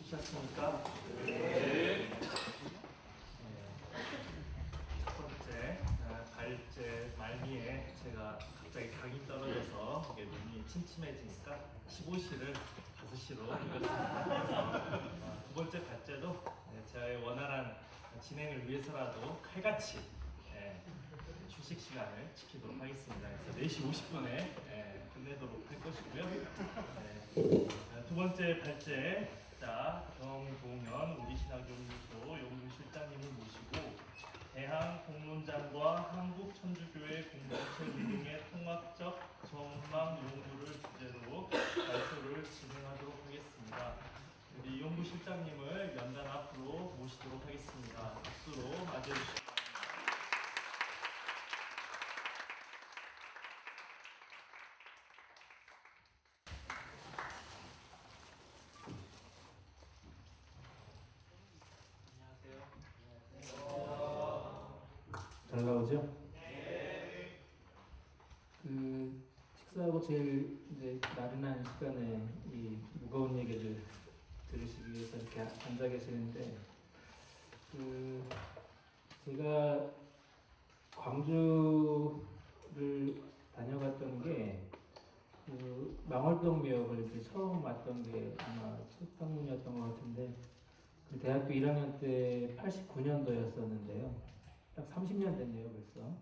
준비되셨습니까? 네. 첫 번째 발제 말미에 제가 갑자기 각이 떨어져서 이게 눈이 침침해지니까 15시를 5시로 읽었습니다. 두 번째 발제도 저의 원활한 진행을 위해서라도 칼같이 휴식 시간을 지키도록 하겠습니다. 그래서 4시 50분에 끝내도록 할 것이고요. 두 번째 발제, 경동현 우리신학연구소 연구실장님을 모시고 대항공론장과 한국천주교회 공동체 운동의 통합적 전망 연구를 주제로 발표를 진행하도록 하겠습니다. 우리 연구실장님을 연단 앞으로 모시도록 하겠습니다. 박수로 맞이해주시기 바랍니다. 잘 나오죠? 네. 식사하고 제일 이제 나른한 시간에 이 무거운 얘기를 들으시기 위해서 이렇게 앉아 계시는데, 제가 광주를 다녀갔던 게 망월동 미역을 이렇게 처음 왔던 게 아마 첫 방문이었던 것 같은데, 그 대학교 1학년 때 89년도였었는데요. 딱 30년 됐네요, 벌써.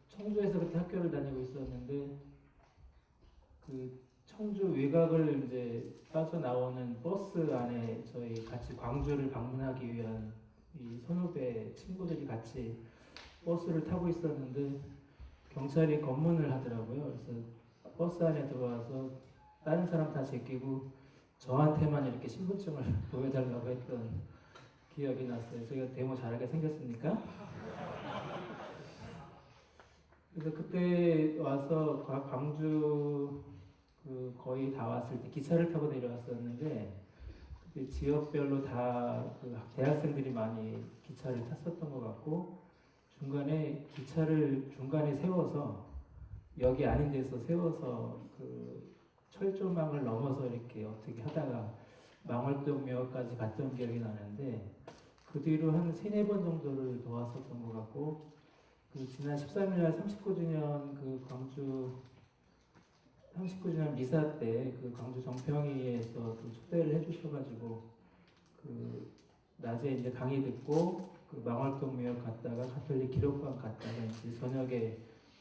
청주에서 그때 학교를 다니고 있었는데, 청주 외곽을 이제 빠져나오는 버스 안에 저희 같이 광주를 방문하기 위한 이 선후배 친구들이 같이 버스를 타고 있었는데, 경찰이 검문을 하더라고요. 그래서 버스 안에 들어와서 다른 사람 다 제끼고 저한테만 이렇게 신분증을 보여달라고 했던 기억이 났어요. 제가 데모 잘하게 생겼습니까? 그래서 그때 와서 광주 거의 다 왔을 때 기차를 타고 내려왔었는데, 그때 지역별로 다 대학생들이 많이 기차를 탔었던 것 같고, 중간에 기차를 중간에 세워서 여기 아닌 데서 세워서 철조망을 넘어서 이렇게 어떻게 하다가 망월동묘까지 갔던 기억이 나는데, 그 뒤로 한 3-4번 정도를 도왔었던 것 같고, 지난 13일날 39주년 광주 39주년 미사 때 광주 정평이에서 초대를 해주셔가지고 낮에 이제 강의 듣고 망월동묘 갔다가 가톨릭 기록관 갔다가 이제 저녁에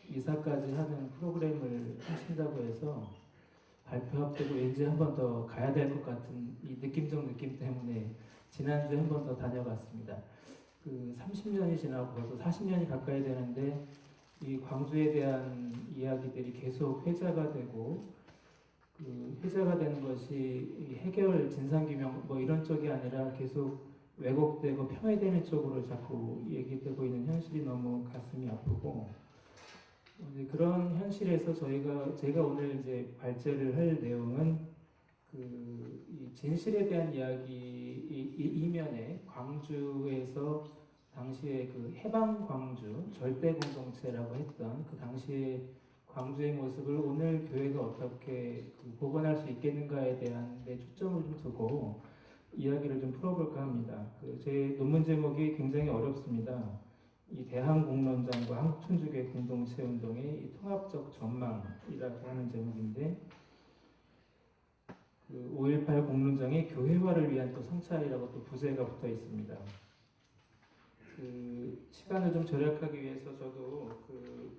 미사까지 하는 프로그램을 하신다고 해서 발표 앞두고 왠지 한 번 더 가야 될 것 같은 이 느낌적 느낌 때문에 지난주에 한 번 더 다녀갔습니다. 30년이 지나고 벌써 40년이 가까이 되는데, 이 광주에 대한 이야기들이 계속 회자가 되고, 회자가 되는 것이 해결, 진상규명 뭐 이런 쪽이 아니라 계속 왜곡되고 폄훼되는 쪽으로 자꾸 얘기되고 있는 현실이 너무 가슴이 아프고, 그런 현실에서 제가 오늘 이제 발제를 할 내용은 이 진실에 대한 이야기 이면에 광주에서 당시에 해방 광주 절대 공동체라고 했던 그 당시에 광주의 모습을 오늘 교회가 어떻게 복원할 수 있겠는가에 대한 데 초점을 좀 두고 이야기를 좀 풀어볼까 합니다. 제 논문 제목이 굉장히 어렵습니다. 이 대항공론장과 한국천주교회 공동체 운동의 이 통합적 전망이라고 하는 제목인데, 5.18 공론장의 교회화를 위한 또 성찰이라고 또 부제가 붙어 있습니다. 시간을 좀 절약하기 위해서 저도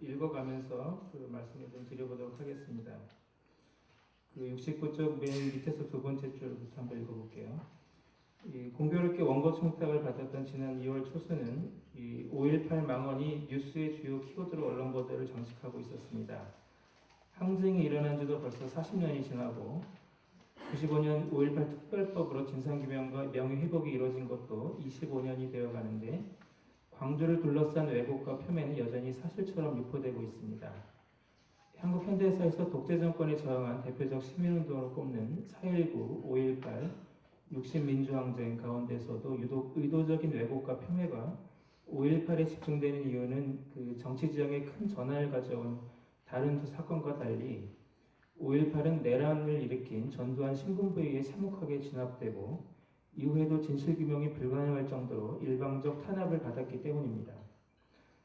읽어가면서 말씀을 좀 드려보도록 하겠습니다. 69쪽 맨 밑에서 두 번째 줄부터 한번 읽어볼게요. 공교롭게 원고 청탁을 받았던 지난 2월 초순은 이 5.18 망언이 뉴스의 주요 키워드로 언론 보도를 장식하고 있었습니다. 항쟁이 일어난 지도 벌써 40년이 지나고 95년 5.18 특별법으로 진상규명과 명예회복이 이루어진 것도 25년이 되어가는데, 광주를 둘러싼 왜곡과 폄훼는 여전히 사실처럼 유포되고 있습니다. 한국 현대사에서 독재정권에 저항한 대표적 시민운동으로 꼽는 4.19, 5.18, 60민주항쟁 가운데서도 유독 의도적인 왜곡과 폄훼가 5.18에 집중되는 이유는 정치 지형에 큰 전환을 가져온 다른 두 사건과 달리 5.18은 내란을 일으킨 전두환 신군부에게 참혹하게 진압되고 이후에도 진실규명이 불가능할 정도로 일방적 탄압을 받았기 때문입니다.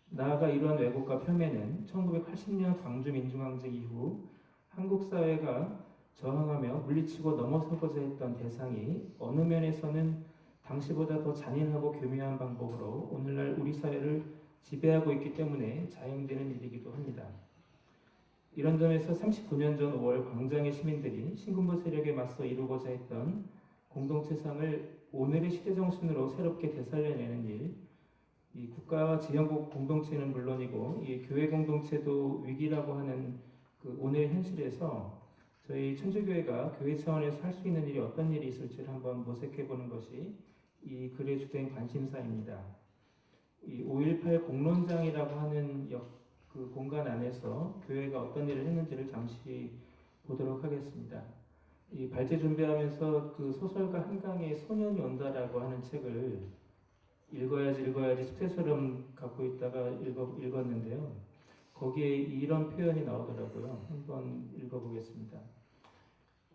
나아가 이러한 왜곡과 폄훼는 1980년 광주 민중항쟁 이후 한국 사회가 저항하며 물리치고 넘어서고자 했던 대상이 어느 면에서는 당시보다 더 잔인하고 교묘한 방법으로 오늘날 우리 사회를 지배하고 있기 때문에 자행되는 일이기도 합니다. 이런 점에서 39년 전 5월 광장의 시민들이 신군부 세력에 맞서 이루고자 했던 공동체상을 오늘의 시대정신으로 새롭게 되살려내는 일, 이 국가와 지역국 공동체는 물론이고 이 교회 공동체도 위기라고 하는 그 오늘의 현실에서 저희 천주교회가 교회 차원에서 할 수 있는 일이 어떤 일이 있을지를 한번 모색해 보는 것이 이 글의 주된 관심사입니다. 이 5.18 공론장이라고 하는 그 공간 안에서 교회가 어떤 일을 했는지를 잠시 보도록 하겠습니다. 이 발제 준비하면서 그 소설가 한강의 소년이 온다라고 하는 책을 읽어야지 숙제처럼 갖고 있다가 읽었는데요. 거기에 이런 표현이 나오더라고요. 한번 읽어보겠습니다.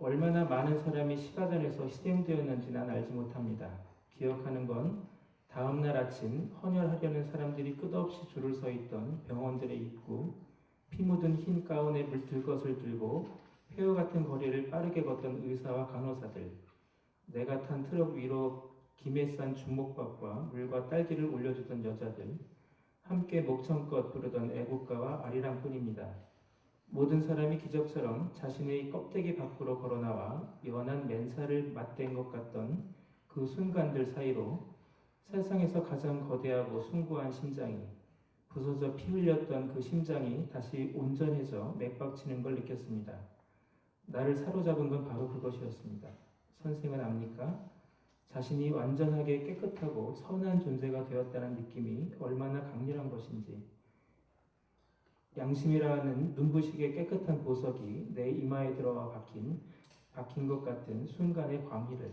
얼마나 많은 사람이 시가전에서 희생되었는지 난 알지 못합니다. 기억하는 건 다음날 아침 헌혈하려는 사람들이 끝없이 줄을 서 있던 병원들의 입구, 피 묻은 흰 가운에 물들것을 들고 폐허 같은 거리를 빠르게 걷던 의사와 간호사들, 내가 탄 트럭 위로 김에 싼 주먹밥과 물과 딸기를 올려주던 여자들, 함께 목청껏 부르던 애국가와 아리랑뿐입니다. 모든 사람이 기적처럼 자신의 껍데기 밖으로 걸어나와 연한 맨살을 맞댄 것 같던 그 순간들 사이로 세상에서 가장 거대하고 숭고한 심장이, 부서져 피 흘렸던 그 심장이 다시 온전해져 맥박치는 걸 느꼈습니다. 나를 사로잡은 건 바로 그것이었습니다. 선생은 압니까? 자신이 완전하게 깨끗하고 선한 존재가 되었다는 느낌이 얼마나 강렬한 것인지, 양심이라는 눈부시게 깨끗한 보석이 내 이마에 들어와 박힌 것 같은 순간의 광희를,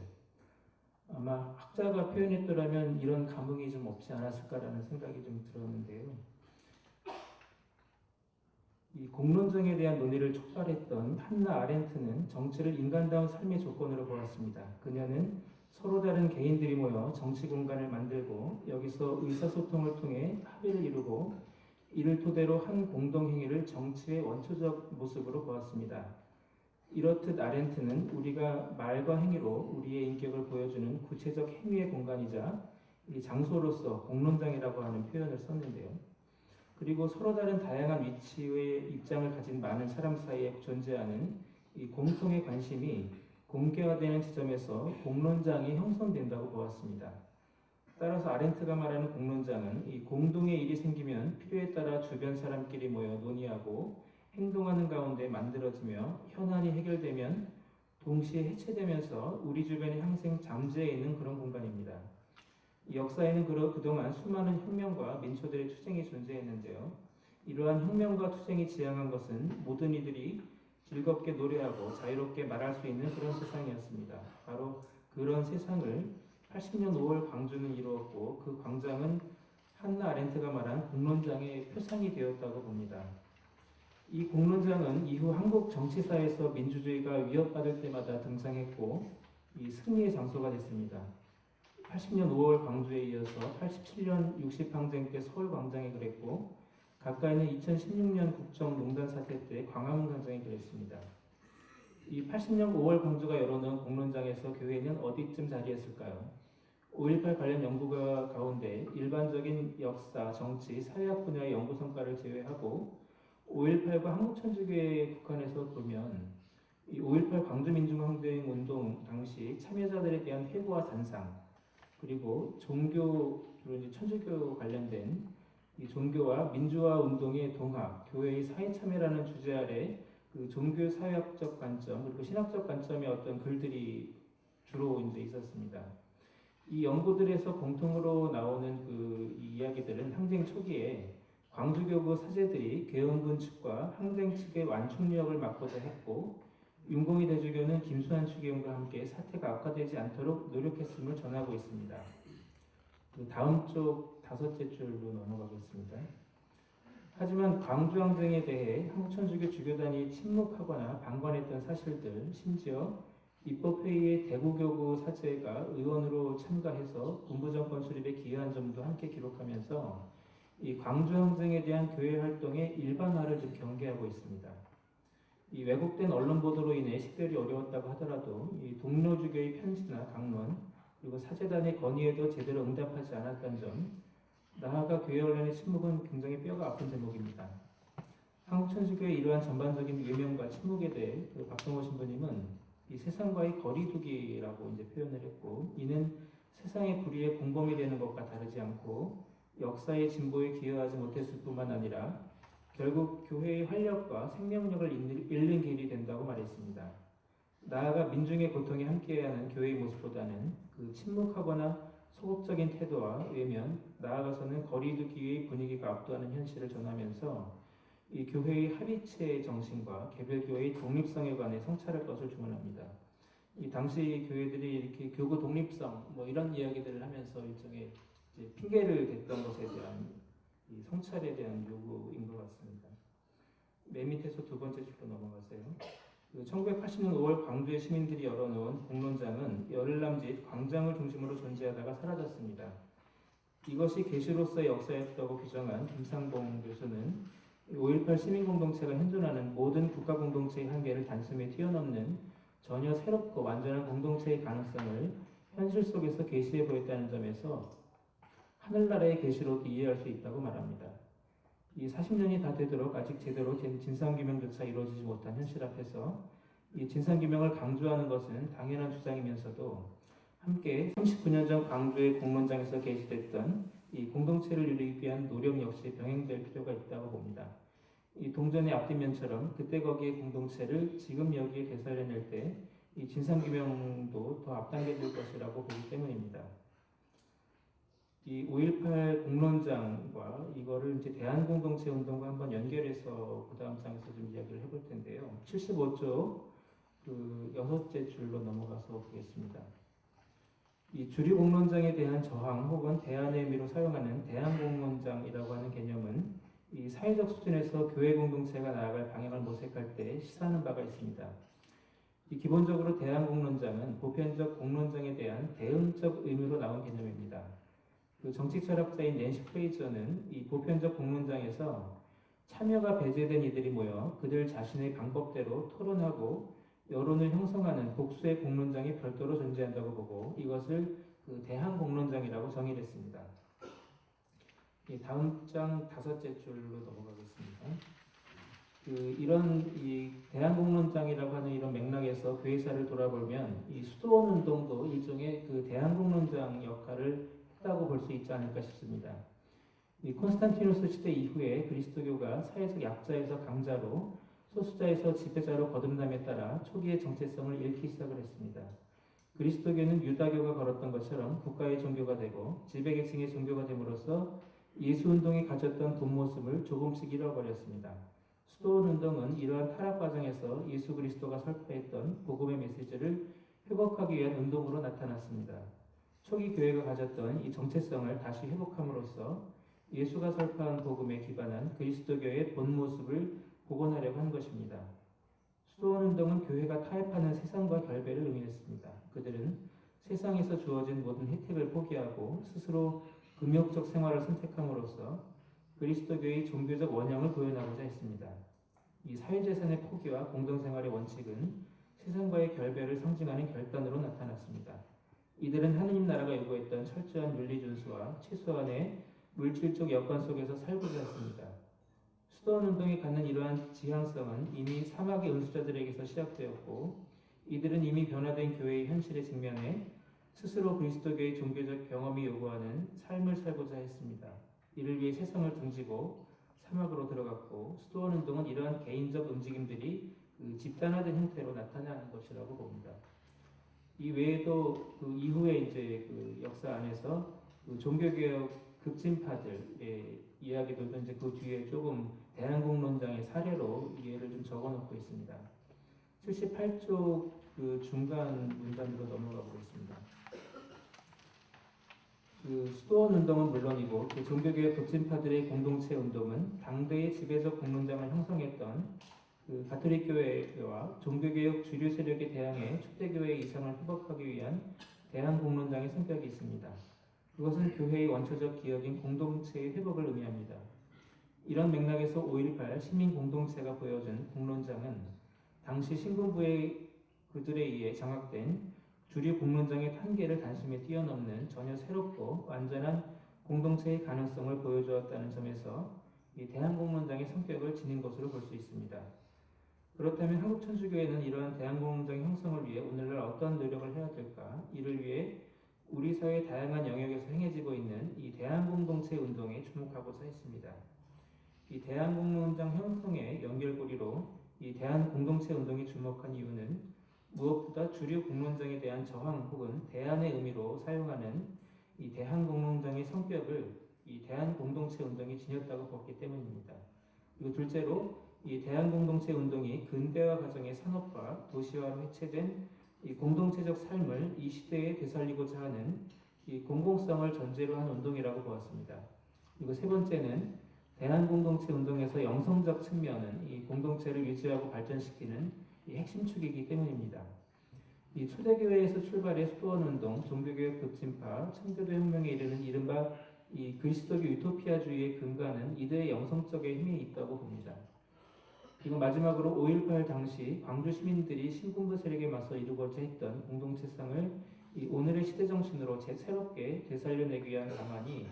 아마 학자가 표현했더라면 이런 감흥이 좀 없지 않았을까라는 생각이 좀 들었는데요. 이 공론정에 대한 논의를 촉발했던 한나 아렌트는 정치를 인간다운 삶의 조건으로 보았습니다. 그녀는 서로 다른 개인들이 모여 정치 공간을 만들고 여기서 의사소통을 통해 합의를 이루고 이를 토대로 한 공동행위를 정치의 원초적 모습으로 보았습니다. 이렇듯 아렌트는 우리가 말과 행위로 우리의 인격을 보여주는 구체적 행위의 공간이자 이 장소로서 공론장이라고 하는 표현을 썼는데요. 그리고 서로 다른 다양한 위치의 입장을 가진 많은 사람 사이에 존재하는 이 공통의 관심이 공개화되는 지점에서 공론장이 형성된다고 보았습니다. 따라서 아렌트가 말하는 공론장은 이 공동의 일이 생기면 필요에 따라 주변 사람끼리 모여 논의하고 행동하는 가운데 만들어지며 현안이 해결되면 동시에 해체되면서 우리 주변에 항상 잠재해 있는 그런 공간입니다. 역사에는 그동안 수많은 혁명과 민초들의 투쟁이 존재했는데요. 이러한 혁명과 투쟁이 지향한 것은 모든 이들이 즐겁게 노래하고 자유롭게 말할 수 있는 그런 세상이었습니다. 바로 그런 세상을 80년 5월 광주는 이루었고 그 광장은 한나 아렌트가 말한 공론장의 표상이 되었다고 봅니다. 이 공론장은 이후 한국 정치사에서 민주주의가 위협받을 때마다 등장했고 이 승리의 장소가 됐습니다. 80년 5월 광주에 이어서 87년 60항쟁 때 서울광장에 그랬고 가까이는 2016년 국정농단 사태 때 광화문 광장에 그랬습니다. 이 80년 5월 광주가 열어놓은 공론장에서 교회는 어디쯤 자리했을까요? 5.18 관련 연구가 가운데 일반적인 역사, 정치, 사회학 분야의 연구 성과를 제외하고 5.18과 한국천주교에 국한해서 보면 이 5.18 광주민중항쟁 운동 당시 참여자들에 대한 회고와 단상, 그리고 종교, 주로 이제 천주교 관련된 이 종교와 민주화 운동의 동학, 교회의 사회 참여라는 주제 아래 그 종교 사회학적 관점 그리고 신학적 관점의 어떤 글들이 주로 이제 있었습니다. 이 연구들에서 공통으로 나오는 그 이야기들은 항쟁 초기에 광주교구 사제들이 계엄군 측과 항쟁 측의 완충력을 맡고자 했고 윤공희 대주교는 김수환 추기경과 함께 사태가 악화되지 않도록 노력했음을 전하고 있습니다. 그 다음 쪽 5째 줄로 넘어가겠습니다. 하지만 광주항쟁에 대해 한국천주교 주교단이 침묵하거나 방관했던 사실들, 심지어 입법회의에 대구교구 사제가 의원으로 참가해서 군부정권 수립에 기여한 점도 함께 기록하면서 이 광주항쟁에 대한 교회 활동의 일반화를 좀 경계하고 있습니다. 이 왜곡된 언론 보도로 인해 식별이 어려웠다고 하더라도 이 동료주교의 편지나 강론 그리고 사제단의 건의에도 제대로 응답하지 않았다는 점, 나아가 교회 언론의 침묵은 굉장히 뼈가 아픈 대목입니다. 한국천주교의 이러한 전반적인 외면과 침묵에 대해 박동호 신부님은 이 세상과의 거리두기라고 이제 표현을 했고, 이는 세상의 불의의 공범이 되는 것과 다르지 않고 역사의 진보에 기여하지 못했을 뿐만 아니라 결국 교회의 활력과 생명력을 잃는 길이 된다고 말했습니다. 나아가 민중의 고통에 함께하는 교회의 모습보다는 그 침묵하거나 소극적인 태도와 외면, 나아가서는 거리두기의 분위기가 압도하는 현실을 전하면서 이 교회의 합의체 정신과 개별교회의 독립성에 관해 성찰할 것을 주문합니다. 이 당시 교회들이 이렇게 교구 독립성 뭐 이런 이야기들을 하면서 일종의 이제 핑계를 댔던 것에 대한 이 성찰에 대한 요구인 것 같습니다. 맨 밑에서 두 번째 줄로 넘어가세요. 1980년 5월 광주의 시민들이 열어놓은 공론장은 열흘 남짓 광장을 중심으로 존재하다가 사라졌습니다. 이것이 계시로서의 역사였다고 규정한 김상봉 교수는 5.18 시민공동체가 현존하는 모든 국가공동체의 한계를 단숨에 뛰어넘는 전혀 새롭고 완전한 공동체의 가능성을 현실 속에서 계시해 보였다는 점에서 하늘나라의 계시로 이해할 수 있다고 말합니다. 이 40년이 다 되도록 아직 제대로 된 진상규명조차 이루어지지 못한 현실 앞에서 이 진상규명을 강조하는 것은 당연한 주장이면서도 함께 39년 전 광주의 공론장에서 게시됐던 이 공동체를 이루기 위한 노력 역시 병행될 필요가 있다고 봅니다. 이 동전의 앞뒷면처럼 그때 거기의 공동체를 지금 여기에 되살려낼 때 이 진상규명도 더 앞당겨질 것이라고 보기 때문입니다. 이 5.18 공론장과 이거를 이제 대한공동체 운동과 한번 연결해서 그 다음 장에서 좀 이야기를 해볼 텐데요. 75조 그 6째 줄로 넘어가서 보겠습니다. 이 주류 공론장에 대한 저항 혹은 대안의 의미로 사용하는 대한공론장이라고 하는 개념은 이 사회적 수준에서 교회 공동체가 나아갈 방향을 모색할 때 시사하는 바가 있습니다. 이 기본적으로 대한공론장은 보편적 공론장에 대한 대응적 의미로 나온 개념입니다. 그 정치 철학자인 낸시 프레이저는 이 보편적 공론장에서 참여가 배제된 이들이 모여 그들 자신의 방법대로 토론하고 여론을 형성하는 복수의 공론장이 별도로 존재한다고 보고 이것을 그 대한공론장이라고 정의를 했습니다. 다음 장 5째 줄로 넘어가겠습니다. 이런 이 대한공론장이라고 하는 이런 맥락에서 교회사를 돌아보면 이 수도원 운동도 일종의 그 대한공론장 역할을 했다고 볼 수 있지 않을까 싶습니다. 이 콘스탄티누스 시대 이후에 그리스도교가 사회적 약자에서 강자로 소수자에서 지배자로 거듭남에 따라 초기의 정체성을 잃기 시작을 했습니다. 그리스도교는 유다교가 걸었던 것처럼 국가의 종교가 되고 지배계층의 종교가 됨으로써 예수운동이 가졌던 본 모습을 조금씩 잃어버렸습니다. 수도원운동은 이러한 타락 과정에서 예수 그리스도가 설파했던 복음의 메시지를 회복하기 위한 운동으로 나타났습니다. 초기 교회가 가졌던 이 정체성을 다시 회복함으로써 예수가 설파한 복음에 기반한 그리스도교의 본 모습을 복원하려고 한 것입니다. 수도원운동은 교회가 타협하는 세상과 결별을 의미했습니다. 그들은 세상에서 주어진 모든 혜택을 포기하고 스스로 금욕적 생활을 선택함으로써 그리스도교의 종교적 원형을 구현하고자 했습니다. 이 사회재산의 포기와 공동생활의 원칙은 세상과의 결별을 상징하는 결단으로 나타났습니다. 이들은 하느님 나라가 요구했던 철저한 윤리 준수와 최소한의 물질적 여건 속에서 살고자 했습니다. 수도원운동이 갖는 이러한 지향성은 이미 사막의 은수자들에게서 시작되었고 이들은 이미 변화된 교회의 현실에 직면해 스스로 그리스도교의 종교적 경험이 요구하는 삶을 살고자 했습니다. 이를 위해 세상을 등지고 사막으로 들어갔고 수도원운동은 이러한 개인적 움직임들이 집단화된 형태로 나타나는 것이라고 봅니다. 이 외에도 그 이후에 이제 그 역사 안에서 그 종교개혁 급진파들의 이야기들도 이제 그 뒤에 조금 대한공론장의 사례로 예를 좀 적어놓고 있습니다. 78쪽 그 중간 문단으로 넘어가 보겠습니다. 그 수도원 운동은 물론이고 그 종교개혁 급진파들의 공동체 운동은 당대의 지배적 공론장을 형성했던 그 가톨릭 교회와 종교개혁 주류 세력에 대항해 초대교회의 이상을 회복하기 위한 대항 공론장의 성격이 있습니다. 그것은 교회의 원초적 기억인 공동체의 회복을 의미합니다. 이런 맥락에서 5.18 시민 공동체가 보여준 공론장은 당시 신군부의 그들에 의해 장악된 주류 공론장의 한계를 단숨에 뛰어넘는 전혀 새롭고 완전한 공동체의 가능성을 보여주었다는 점에서 이 대한공론장의 성격을 지닌 것으로 볼 수 있습니다. 그렇다면 한국천주교회는 이러한 대한공론장 형성을 위해 오늘날 어떤 노력을 해야 될까? 이를 위해 우리 사회의 다양한 영역에서 행해지고 있는 이 대한공동체 운동에 주목하고자 했습니다. 이 대한공론장 형성의 연결고리로 이 대한공동체 운동에 주목한 이유는 무엇보다 주류 공론장에 대한 저항 혹은 대안의 의미로 사용하는 이 대한공론장의 성격을 이 대한공동체 운동이 지녔다고 보기 때문입니다. 그리고 둘째로 이 대한공동체 운동이 근대화 과정의 산업화, 도시화로 해체된 이 공동체적 삶을 이 시대에 되살리고자 하는 이 공공성을 전제로 한 운동이라고 보았습니다. 그리고 세 번째는 대한공동체 운동에서 영성적 측면은 이 공동체를 유지하고 발전시키는 이 핵심 축이기 때문입니다. 이 초대교회에서 출발해 수도원 운동, 종교개혁 급진파, 청교도 혁명에 이르는 이른바 이 그리스도교 유토피아주의의 근간은 이들의 영성적의 힘이 있다고 봅니다. 그리고 마지막으로 5.18 당시 광주 시민들이 신군부 세력에 맞서 이루고자 했던 공동체성을 이 오늘의 시대 정신으로 새롭게 되살려내기 위한 방안이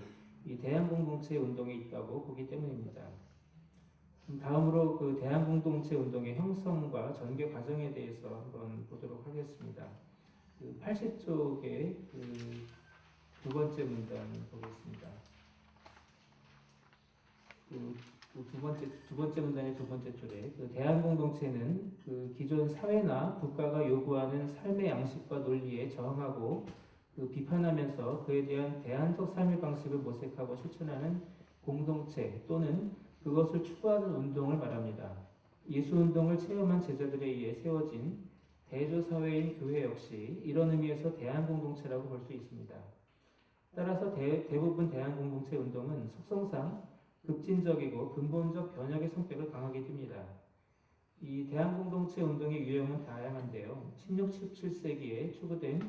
이 대한공동체 운동에 있다고 보기 때문입니다. 다음으로 그 대한공동체 운동의 형성과 전개 과정에 대해서 한번 보도록 하겠습니다. 그 80쪽의 그 두 번째 문단 보겠습니다. 두 번째 문단의 두 번째 줄에 그 대한공동체는 그 기존 사회나 국가가 요구하는 삶의 양식과 논리에 저항하고 그 비판하면서 그에 대한 대안적 삶의 방식을 모색하고 실천하는 공동체 또는 그것을 추구하는 운동을 말합니다. 예수운동을 체험한 제자들에 의해 세워진 대조사회인 교회 역시 이런 의미에서 대한공동체라고 볼 수 있습니다. 따라서 대부분 대한공동체 운동은 속성상 급진적이고 근본적 변혁의 성격을 강하게 띱니다. 이 대한공동체 운동의 유형은 다양한데요. 16, 17세기에 추구된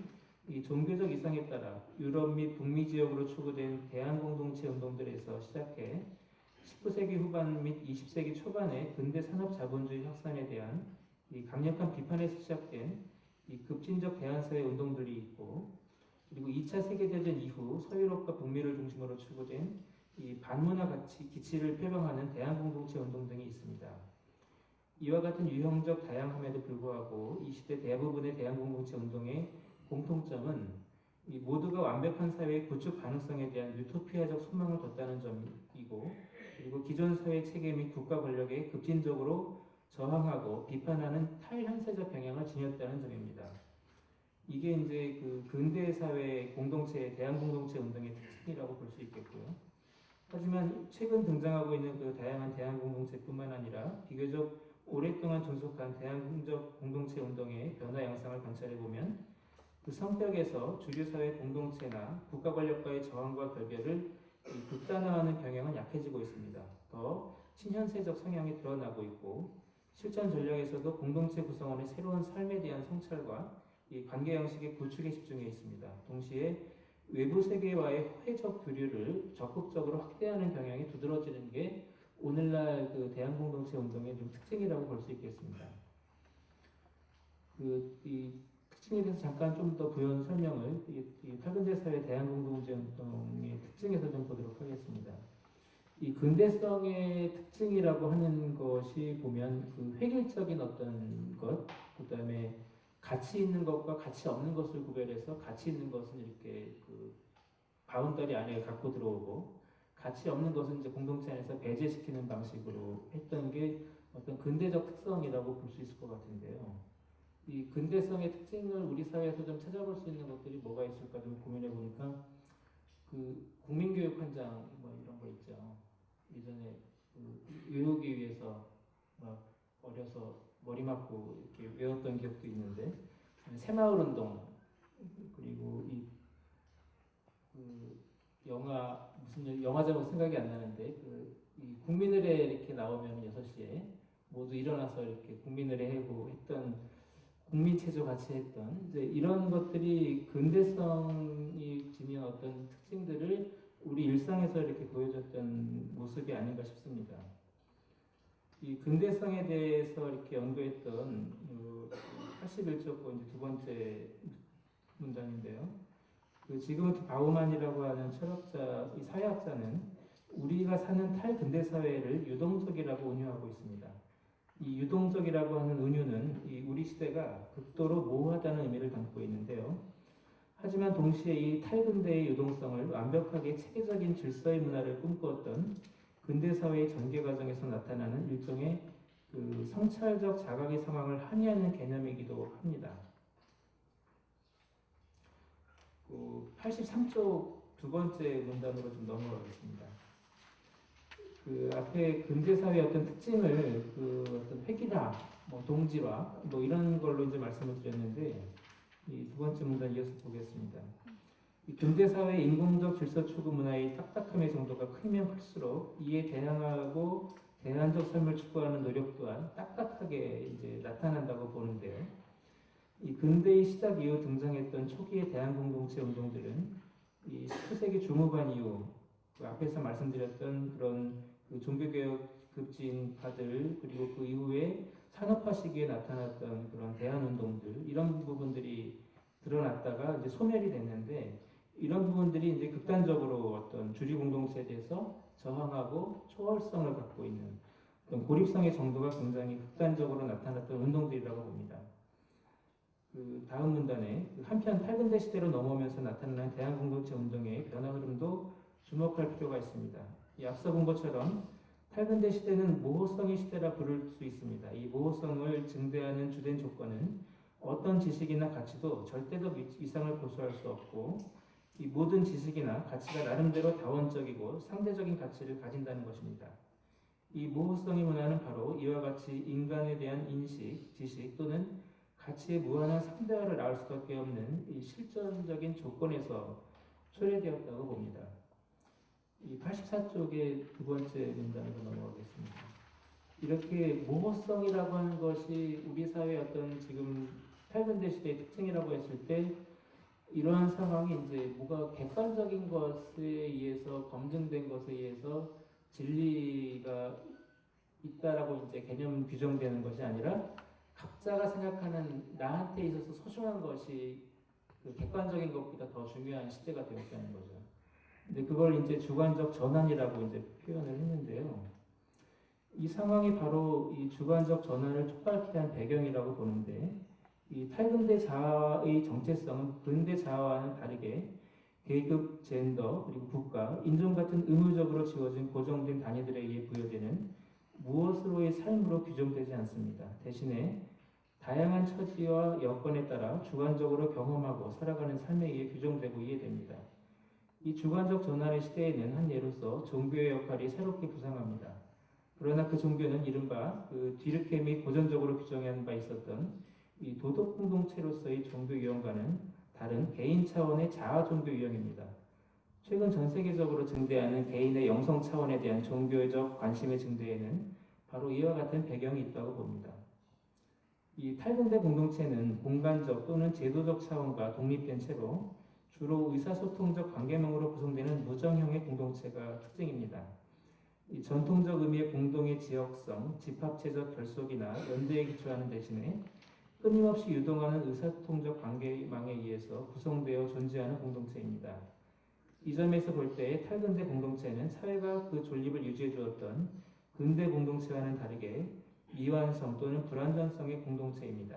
이 종교적 이상에 따라 유럽 및 북미 지역으로 추구된 대한공동체 운동들에서 시작해 19세기 후반 및 20세기 초반의 근대 산업 자본주의 확산에 대한 이 강력한 비판에서 시작된 이 급진적 대한사회 운동들이 있고, 그리고 2차 세계대전 이후 서유럽과 북미를 중심으로 추구된 이 반문화 기치를 표방하는 대한공동체 운동 등이 있습니다. 이와 같은 유형적 다양함에도 불구하고 이 시대 대부분의 대한공동체 운동의 공통점은 이 모두가 완벽한 사회의 구축 가능성에 대한 유토피아적 소망을 뒀다는 점이고, 그리고 기존 사회 체계 및 국가 권력에 급진적으로 저항하고 비판하는 탈현세적 경향을 지녔다는 점입니다. 이게 이제 그 근대 사회 공동체, 대한공동체 운동의 특징이라고 볼 수 있겠고요. 하지만 최근 등장하고 있는 그 다양한 대한공동체뿐만 아니라 비교적 오랫동안 존속한 대한민족 공동체 운동의 변화 양상을 관찰해 보면 그 성격에서 주류사회 공동체나 국가 권력과의 저항과 결별을 극단화하는 경향은 약해지고 있습니다. 더 친현세적 성향이 드러나고 있고 실천 전략에서도 공동체 구성원의 새로운 삶에 대한 성찰과 이 관계 양식의 구축에 집중해 있습니다. 동시에 외부 세계와의 화해적 교류를 적극적으로 확대하는 경향이 두드러지는 게 오늘날 그 대한공동체 운동의 좀 특징이라고 볼 수 있겠습니다. 이 특징에 대해서 잠깐 좀 더 부연 설명을 이 탈근대 사회 대한공동체 운동의 특징에서 좀 보도록 하겠습니다. 이 근대성의 특징이라고 하는 것이 보면 그 획일적인 어떤 것, 그 다음에 가치 있는 것과 가치 없는 것을 구별해서 가치 있는 것은 이렇게 그 바운더리 안에 갖고 들어오고 가치 없는 것은 이제 공동체 안에서 배제시키는 방식으로 했던 게 어떤 근대적 특성이라고 볼 수 있을 것 같은데요. 이 근대성의 특징을 우리 사회에서 좀 찾아볼 수 있는 것들이 뭐가 있을까 좀 고민해 보니까 그 국민교육 현장 뭐 이런 거 있죠. 예전에 그 외우기 위해서 막 어려서 머리 맞고 이렇게 외웠던 기억도 있는데 새마을 운동 그리고 이 영화 제목 생각이 안 나는데 이 국민의례 이렇게 나오면 6시에 모두 일어나서 이렇게 국민의례 하고 했던 국민체조 같이 했던 이제 이런 것들이 근대성이 지닌 어떤 특징들을 우리 일상에서 이렇게 보여줬던 모습이 아닌가 싶습니다. 이 근대성에 대해서 이렇게 연구했던 81쪽 이제 두 번째 문장인데요. 지그문트 바우만이라고 하는 철학자, 이 사회학자는 우리가 사는 탈근대 사회를 유동적이라고 은유하고 있습니다. 이 유동적이라고 하는 은유는 우리 시대가 극도로 모호하다는 의미를 담고 있는데요. 하지만 동시에 이 탈근대의 유동성을 완벽하게 체계적인 질서의 문화를 꿈꾸었던 근대 사회의 전개 과정에서 나타나는 일종의 성찰적 자각의 상황을 함의하는 개념이기도 합니다. 83쪽 두 번째 문단으로 좀 넘어가겠습니다. 앞에 근대 사회의 어떤 특징을 어떤 획일화, 동질화, 이런 걸로 이제 말씀을 드렸는데 이 두 번째 문단 이어서 보겠습니다. 이 근대 사회의 인공적 질서 추구 문화의 딱딱함의 정도가 크면 클수록 이에 대항하고 대안적 삶을 추구하는 노력 또한 딱딱하게 이제 나타난다고 보는데요. 이 근대의 시작 이후 등장했던 초기의 대한 공동체 운동들은 이 19세기 중후반 이후 앞에서 말씀드렸던 그런 종교개혁 급진파들 그리고 그 이후에 산업화 시기에 나타났던 그런 대한 운동들 이런 부분들이 드러났다가 이제 소멸이 됐는데 이런 부분들이 이제 극단적으로 어떤 주류 공동체에 대해서 저항하고 초월성을 갖고 있는 어떤 고립성의 정도가 굉장히 극단적으로 나타났던 운동들이라고 봅니다. 다음 문단에 한편 탈근대 시대로 넘어오면서 나타나는 대한공동체 운동의 변화 흐름도 주목할 필요가 있습니다. 이 앞서 본 것처럼 탈근대 시대는 모호성의 시대라 부를 수 있습니다. 이 모호성을 증대하는 주된 조건은 어떤 지식이나 가치도 절대적 이상을 고수할 수 없고 이 모든 지식이나 가치가 나름대로 다원적이고 상대적인 가치를 가진다는 것입니다. 이 모호성의 문화는 바로 이와 같이 인간에 대한 인식, 지식 또는 가치의 무한한 상대화를 낳을 수밖에 없는 이 실존적인 조건에서 초래되었다고 봅니다. 이 84쪽의 두 번째 문단으로 넘어가겠습니다. 이렇게 모호성이라고 하는 것이 우리 사회의 어떤 지금 탈근대 시대의 특징이라고 했을 때 이러한 상황이 이제 뭐가 객관적인 것에 의해서 검증된 것에 의해서 진리가 있다라고 이제 개념 규정되는 것이 아니라 각자가 생각하는 나한테 있어서 소중한 것이 객관적인 것보다 더 중요한 시대가 되었다는 거죠. 근데 그걸 이제 주관적 전환이라고 이제 표현을 했는데요. 이 상황이 바로 이 주관적 전환을 촉발케 한 배경이라고 보는데 이 탈근대 자아의 정체성은 근대 자아와는 다르게 계급, 젠더, 그리고 국가, 인종 같은 의무적으로 지어진 고정된 단위들에 의해 부여되는 무엇으로의 삶으로 규정되지 않습니다. 대신에 다양한 처지와 여건에 따라 주관적으로 경험하고 살아가는 삶에 의해 규정되고 이해됩니다. 이 주관적 전환의 시대에는 한 예로서 종교의 역할이 새롭게 부상합니다. 그러나 그 종교는 이른바 뒤르케미 고전적으로 규정한 바 있었던 이 도덕 공동체로서의 종교 유형과는 다른 개인 차원의 자아 종교 유형입니다. 최근 전 세계적으로 증대하는 개인의 영성 차원에 대한 종교적 관심의 증대에는 바로 이와 같은 배경이 있다고 봅니다. 이 탈근대 공동체는 공간적 또는 제도적 차원과 독립된 채로 주로 의사소통적 관계망으로 구성되는 무정형의 공동체가 특징입니다. 이 전통적 의미의 공동의 지역성, 집합체적 결속이나 연대에 기초하는 대신에 끊임없이 유동하는 의사소통적 관계망에 의해서 구성되어 존재하는 공동체입니다. 이 점에서 볼 때 탈근대 공동체는 사회가 그 존립을 유지해 주었던 근대 공동체와는 다르게 미완성 또는 불완전성의 공동체입니다.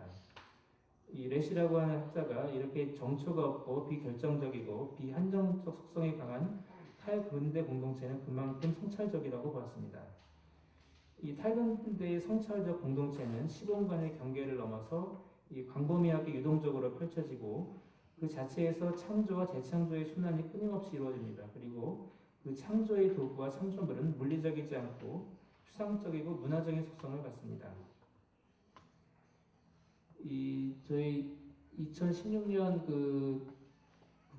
이 레시라고 하는 학자가 이렇게 정초가 없고 비결정적이고 비한정적 속성이 강한 탈근대 공동체는 그만큼 성찰적이라고 보았습니다. 이 탈근대의 성찰적 공동체는 시공간의 경계를 넘어서 이 광범위하게 유동적으로 펼쳐지고 그 자체에서 창조와 재창조의 순환이 끊임없이 이루어집니다. 그리고 그 창조의 도구와 창조물은 물리적이지 않고 추상적이고 문화적인 속성을 갖습니다. 저희 2016년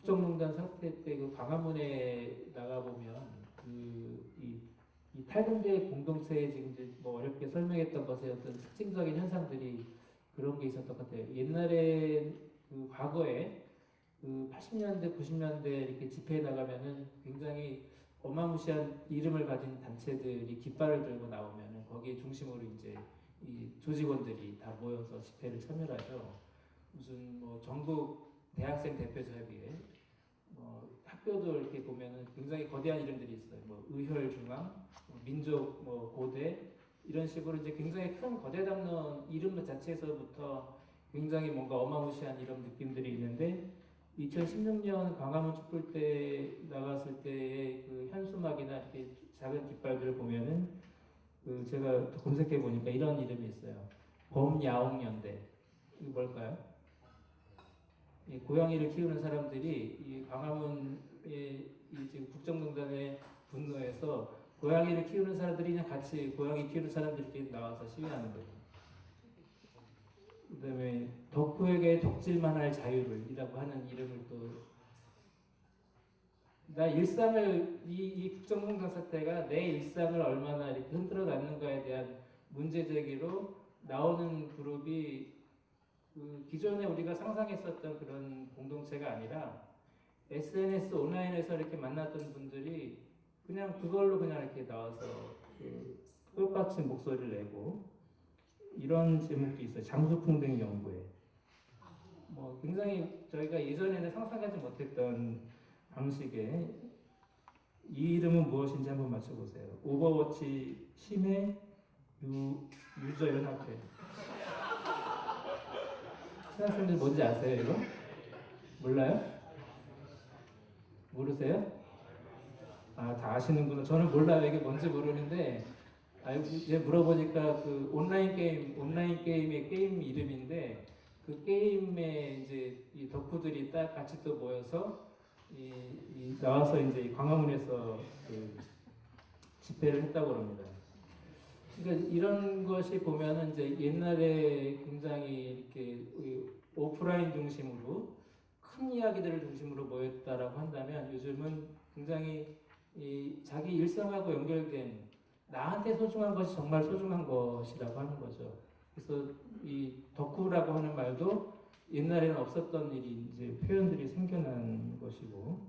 국정농단 사태 때 그 광화문에 나가 보면 이 탈북민 공동체에 지금 이제 뭐 어렵게 설명했던 것의 어떤 특징적인 현상들이 그런 게 있었던 것 같아요. 옛날에 그 과거에 그 80년대, 90년대 이렇게 집회에 나가면은 굉장히 어마무시한 이름을 가진 단체들이 깃발을 들고 나오면은 거기에 중심으로 이제 이 조직원들이 다 모여서 집회를 참여하죠. 무슨 뭐 전국 대학생 대표협의회, 학교도 이렇게 보면은 굉장히 거대한 이름들이 있어요. 뭐 의혈중앙, 민족 뭐 고대 이런 식으로 이제 굉장히 큰 거대 담론 이름 자체에서부터 굉장히 뭔가 어마무시한 이런 느낌들이 있는데 2016년 광화문 촛불 때 나갔을 때의 그 현수막이나 이렇게 작은 깃발들을 보면은 그 제가 검색해 보니까 이런 이름이 있어요. 범야옹연대. 이게 뭘까요? 이 고양이를 키우는 사람들이 이 광화문에 이 지금 국정농단에 분노해서 고양이를 키우는 사람들이 그냥 같이 고양이 키우는 사람들끼리 나와서 시위하는 거예요. 그다음에 덕후에게 덕질만 할 자유를이라고 하는 이름을 또 나 일상을 이 국정농단 사태가 내 일상을 얼마나 이렇게 흔들어 놨는가에 대한 문제 제기로 나오는 그룹이 그 기존에 우리가 상상했었던 그런 공동체가 아니라 SNS 온라인에서 이렇게 만났던 분들이 그냥 그걸로 그냥 이렇게 나와서 그 똑같이 목소리를 내고 이런 제목도 있어요. 장수풍뎅 연구회. 뭐 굉장히 저희가 예전에는 상상하지 못했던 방식의 이 이름은 무엇인지 한번 맞춰보세요. 오버워치 심해 유저 연합회. 신학생들 뭔지 아세요 이거? 몰라요? 모르세요? 아, 다 아시는구나. 저는 몰라요. 이게 뭔지 모르는데 알고 이제 물어보니까 그 온라인 게임의 게임 이름인데 그 게임에 이제 이 덕후들이 딱 같이 또 모여서 이 나와서 이제 광화문에서 그 집회를 했다고 합니다. 그러니까 이런 것이 보면은 이제 옛날에 굉장히 이렇게 오프라인 중심으로 큰 이야기들을 중심으로 모였다라고 한다면 요즘은 굉장히 이 자기 일상하고 연결된 나한테 소중한 것이 정말 소중한 것이라고 하는 거죠. 그래서 이 덕후라고 하는 말도 옛날에는 없었던 일이 이제 표현들이 생겨난 것이고,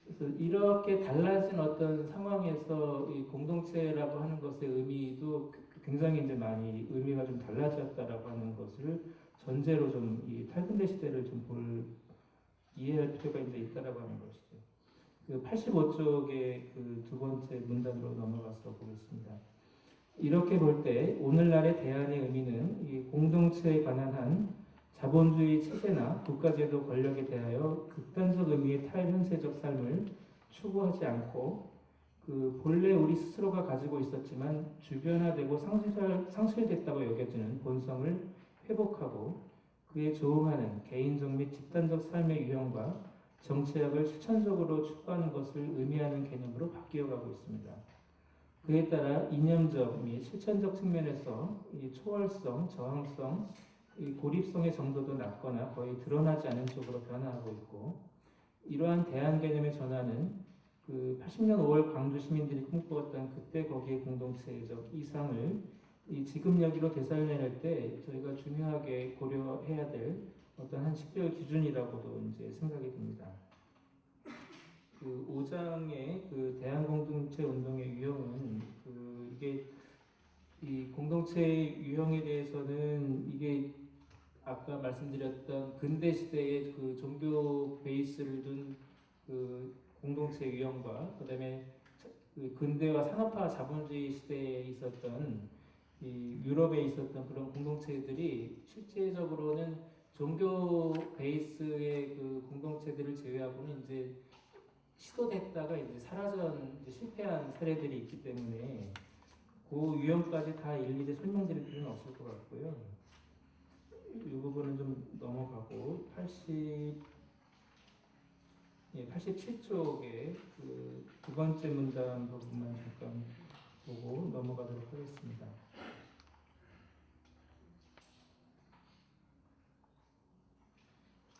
그래서 이렇게 달라진 어떤 상황에서 이 공동체라고 하는 것의 의미도 굉장히 이제 많이 의미가 좀 달라졌다라고 하는 것을 전제로 좀 이 탈근대 시대를 좀 이해할 필요가 이제 있다라고 하는 것이죠. 그 85쪽의 그 두 번째 문단으로 넘어가서 보겠습니다. 이렇게 볼 때 오늘날의 대안의 의미는 이 공동체에 관한 한 자본주의 체제나 국가제도 권력에 대하여 극단적 의미의 탈현세적 삶을 추구하지 않고 그 본래 우리 스스로가 가지고 있었지만 주변화되고 상실됐다고 여겨지는 본성을 회복하고 그에 조응하는 개인적 및 집단적 삶의 유형과 정치학을 실천적으로 추구하는 것을 의미하는 개념으로 바뀌어가고 있습니다. 그에 따라 이념적 및 실천적 측면에서 이 초월성, 저항성, 이 고립성의 정도도 낮거나 거의 드러나지 않은 쪽으로 변화하고 있고, 이러한 대안 개념의 전환은 그 80년 5월 광주 시민들이 꿈꾸었던 그때 거기에 공동체적 이상을 이 지금 여기로 되살려낼 때 저희가 중요하게 고려해야 될 어떤 한 식별 기준이라고도 이제 생각이 듭니다. 그 5장의 그 대한공동체 운동의 유형은 이게 이 공동체의 유형에 대해서는 이게 아까 말씀드렸던 근대 시대의 그 종교 베이스를 둔 그 공동체 유형과 그다음에 그 근대화 산업화 자본주의 시대에 있었던 이 유럽에 있었던 그런 공동체들이 실제적으로는 종교 베이스의 그 공동체들을 제외하고는 이제 시도됐다가 이제 이제 실패한 사례들이 있기 때문에 그 유형까지 다 일일이 설명드릴 필요는 없을 것 같고요. 이 부분은 좀 넘어가고 87쪽에 그 두 번째 문단 부분만 잠깐 보고 넘어가도록 하겠습니다.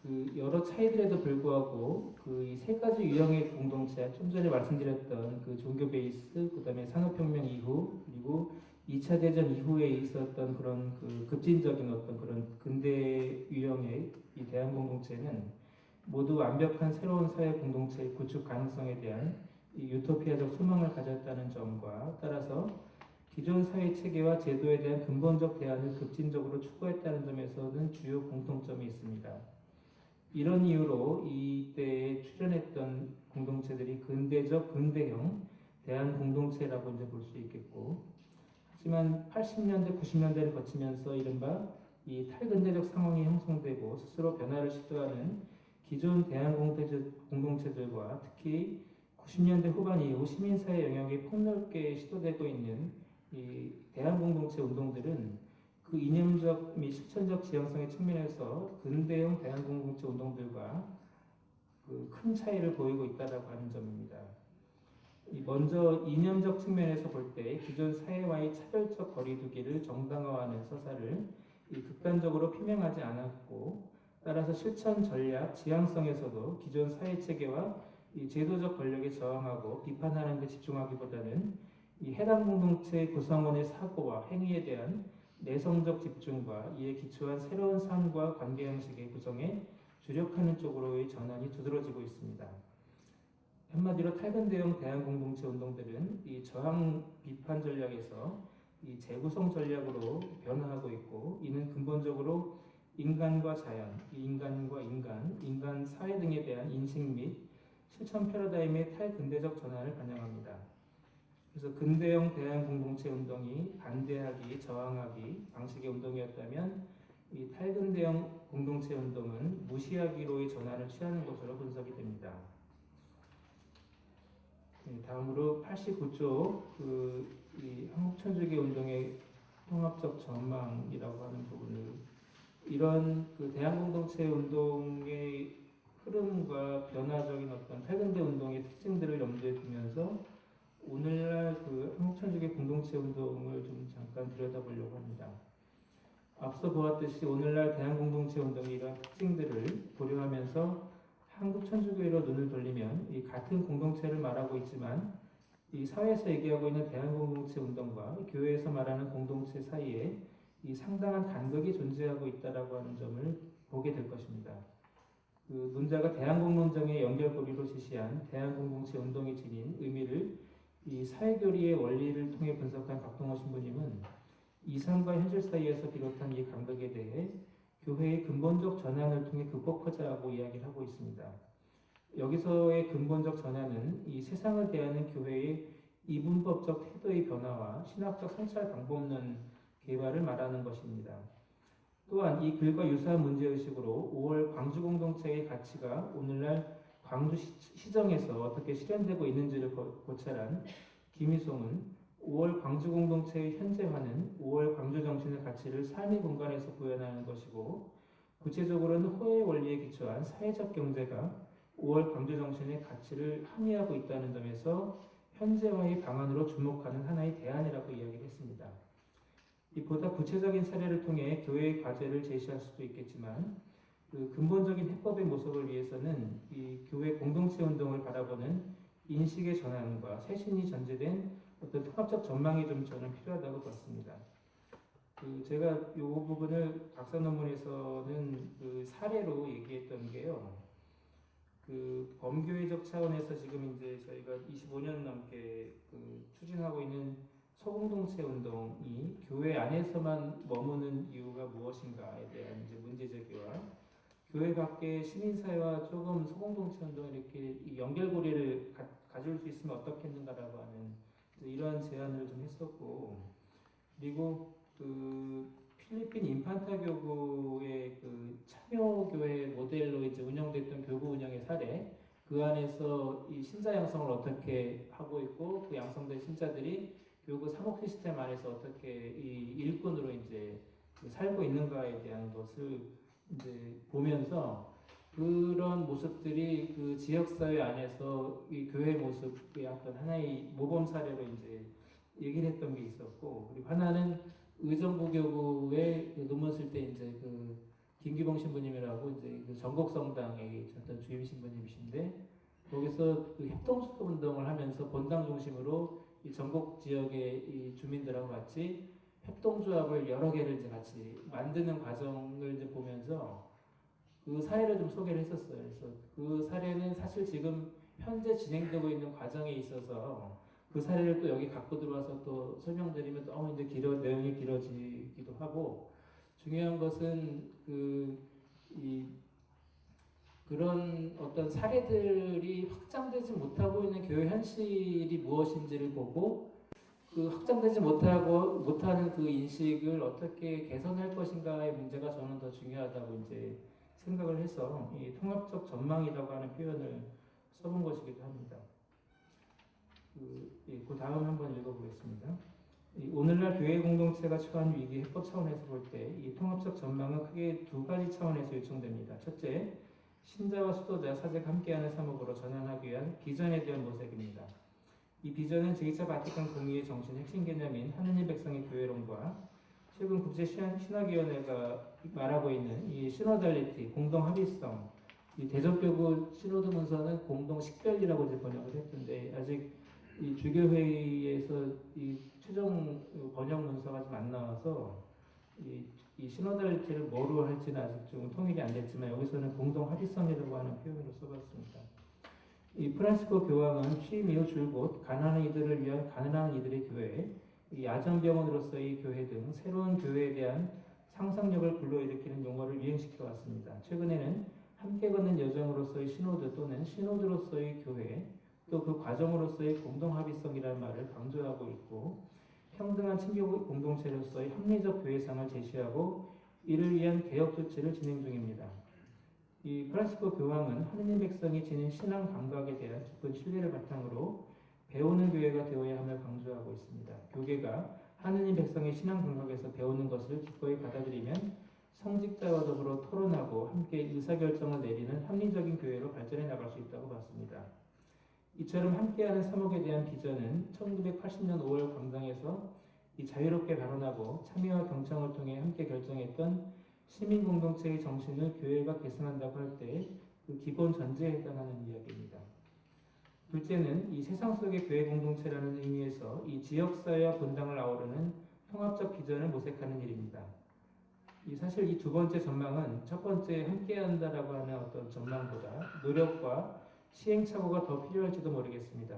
그 여러 차이들에도 불구하고 그 이 세 가지 유형의 공동체, 좀 전에 말씀드렸던 그 종교 베이스, 그다음에 산업혁명 이후, 그리고 2차 대전 이후에 있었던 그런 그 급진적인 어떤 그런 근대 유형의 이 대한 공동체는 모두 완벽한 새로운 사회 공동체 구축 가능성에 대한 이 유토피아적 소망을 가졌다는 점과 따라서 기존 사회 체계와 제도에 대한 근본적 대안을 급진적으로 추구했다는 점에서는 주요 공통점이 있습니다. 이런 이유로 이때에 출현했던 공동체들이 근대적 근대형 대한 공동체라고 이제 볼 수 있겠고, 하지만 80년대, 90년대를 거치면서 이른바 이 탈근대적 상황이 형성되고 스스로 변화를 시도하는 기존 대한 공동체들과 특히 90년대 후반 이후 시민사회 영역이 폭넓게 시도되고 있는 이 대한 공동체 운동들은 그 이념적 및 실천적 지향성의 측면에서 근대형 대한 공동체 운동들과 그 큰 차이를 보이고 있다라고 하는 점입니다. 먼저 이념적 측면에서 볼 때 기존 사회와의 차별적 거리두기를 정당화하는 서사를 극단적으로 표명하지 않았고, 따라서 실천 전략 지향성에서도 기존 사회 체계와 이 제도적 권력에 저항하고 비판하는 데 집중하기보다는 이 해당 공동체 구성원의 사고와 행위에 대한 내성적 집중과 이에 기초한 새로운 삶과 관계 형식의 구성에 주력하는 쪽으로의 전환이 두드러지고 있습니다. 한마디로 탈근대형 대한 공동체 운동들은 이 저항 비판 전략에서 이 재구성 전략으로 변화하고 있고, 이는 근본적으로 인간과 자연, 인간과 인간, 인간 사회 등에 대한 인식 및 실천 패러다임의 탈근대적 전환을 반영합니다. 그래서 근대형 대한 공동체 운동이 반대하기, 저항하기 방식의 운동이었다면 이 탈근대형 공동체 운동은 무시하기로의 전환을 취하는 것으로 분석이 됩니다. 다음으로 89조 이 한국천주교 운동의 통합적 전망이라고 하는 부분을, 이런 그 대한공동체 운동의 흐름과 변화적인 어떤 탈근대 운동의 특징들을 염두에 두면서 오늘날 그 한국천주교 공동체 운동을 좀 잠깐 들여다보려고 합니다. 앞서 보았듯이 오늘날 대한공동체 운동의 이러한 특징들을 고려하면서 한국 천주교회로 눈을 돌리면 이 같은 공동체를 말하고 있지만 이 사회에서 얘기하고 있는 대한공동체 운동과 교회에서 말하는 공동체 사이에 이 상당한 간극이 존재하고 있다라고 하는 점을 보게 될 것입니다. 그 문자가 대한공동정의 연결고리로 제시한 대한공동체 운동이 지닌 의미를 이 사회교리의 원리를 통해 분석한 박동호 신부님은 이상과 현실 사이에서 비롯한 이 간극에 대해 교회의 근본적 전환을 통해 극복하자고 이야기를 하고 있습니다. 여기서의 근본적 전환은 이 세상을 대하는 교회의 이분법적 태도의 변화와 신학적 성찰 방법론 개발을 말하는 것입니다. 또한 이 글과 유사한 문제의식으로 5월 광주 공동체의 가치가 오늘날 광주 시정에서 어떻게 실현되고 있는지를 고찰한 김희송은 5월 광주 공동체의 현재화는 5월 광주 정신의 가치를 삶의 공간에서 구현하는 것이고, 구체적으로는 호의 원리에 기초한 사회적 경제가 5월 광주 정신의 가치를 함의하고 있다는 점에서 현재화의 방안으로 주목하는 하나의 대안이라고 이야기를 했습니다. 이 보다 구체적인 사례를 통해 교회의 과제를 제시할 수도 있겠지만, 그 근본적인 해법의 모습을 위해서는 이 교회 공동체 운동을 바라보는 인식의 전환과 쇄신이 전제된 어떤 통합적 전망이 좀 저는 필요하다고 봤습니다. 제가 이 부분을 박사 논문에서는 그 사례로 얘기했던 게요. 그 범교회적 차원에서 지금 이제 저희가 25년 넘게 추진하고 있는 소공동체 운동이 교회 안에서만 머무는 이유가 무엇인가에 대한 이제 문제 제기와 교회 밖의 시민사회와 조금 소공동체 운동을 이렇게 연결고리를 가질 수 있으면 어떻겠는가라고 하는 이러한 제안을 좀 했었고, 그리고 그 필리핀 인판타 교구의 그 참여교회 모델로 이제 운영됐던 교구 운영의 사례, 그 안에서 이 신자 양성을 어떻게 하고 있고 그 양성된 신자들이 교구 사목 시스템 안에서 어떻게 이 일꾼으로 이제 살고 있는가에 대한 것을 이제 보면서 그런 모습들이 그 지역사회 안에서 이 교회 모습의 어떤 하나의 모범 사례로 이제 얘기를 했던 게 있었고, 그리고 하나는 의정부 교구의 그 논문 쓸 때 이제 그 김기봉 신부님이라고 이제 그 전국성당의 어떤 주임 신부님이신데 거기서 그 협동수도 운동을 하면서 본당 중심으로 이 전국 지역의 이 주민들하고 같이 협동조합을 여러 개를 이제 같이 만드는 과정을 이제 보면서 그 사례를 좀 소개를 했었어요. 그래서 그 사례는 사실 지금 현재 진행되고 있는 과정에 있어서 그 사례를 또 여기 갖고 들어와서 또 설명드리면 너무 이제 내용이 길어지기도 하고 중요한 것은 그런 어떤 사례들이 확장되지 못하고 있는 교회 현실이 무엇인지를 보고 그 확장되지 못하는 그 인식을 어떻게 개선할 것인가의 문제가 저는 더 중요하다고 이제 생각을 해서 이 통합적 전망이라고 하는 표현을 써본 것이기도 합니다. 그 다음 한번 읽어보겠습니다. 오늘날 교회 공동체가 처한 위기 해법 차원에서 볼 때 이 통합적 전망은 크게 두 가지 차원에서 요청됩니다. 첫째, 신자와 수도자, 사제가 함께하는 사목으로 전환하기 위한 비전에 대한 모색입니다. 이 비전은 제2차 바티칸 공의의 정신 핵심 개념인 하느님 백성의 교회론과 최근 국제신학위원회가 말하고 있는 이 시노달리티, 공동 합의성, 이 대전교구 시노드 문서는 공동 식별이라고 이제 번역을 했던데 아직 이 주교회의에서 이 최종 번역 문서가 좀 안 나와서 이 시노달리티를 뭐로 할지는 아직 좀 통일이 안 됐지만 여기서는 공동 합의성이라고 하는 표현으로 써봤습니다. 이 프란시스코 교황은 취임 이후 줄곧 가난한 이들을 위한 가난한 이들의 교회, 이 아전병원으로서의 교회 등 새로운 교회에 대한 상상력을 불러일으키는 용어를 유행시켜 왔습니다. 최근에는 함께 걷는 여정으로서의 시노드 또는 시노드로서의 교회, 또 그 과정으로서의 공동합의성이라는 말을 강조하고 있고 평등한 친교 공동체로서의 합리적 교회상을 제시하고 이를 위한 개혁 조치를 진행 중입니다. 이 프란시스코 교황은 하느님 백성이 지닌 신앙 감각에 대한 깊은 신뢰를 바탕으로 배우는 교회가 되어야 함을 강조하고 있습니다. 교계가 하느님 백성의 신앙 감각에서 배우는 것을 기꺼이 받아들이면 성직자와 더불어 토론하고 함께 의사결정을 내리는 합리적인 교회로 발전해 나갈 수 있다고 봤습니다. 이처럼 함께하는 사목에 대한 비전은 1980년 5월 광장에서 이 자유롭게 발언하고 참여와 경청을 통해 함께 결정했던 시민공동체의 정신을 교회가 계승한다고 할 때 그 기본 전제에 해당하는 이야기입니다. 둘째는 이 세상 속의 교회 공동체라는 의미에서 이 지역사회와 분당을 아우르는 통합적 비전을 모색하는 일입니다. 사실 이 두 번째 전망은 첫 번째 함께한다라고 하는 어떤 전망보다 노력과 시행착오가 더 필요할지도 모르겠습니다.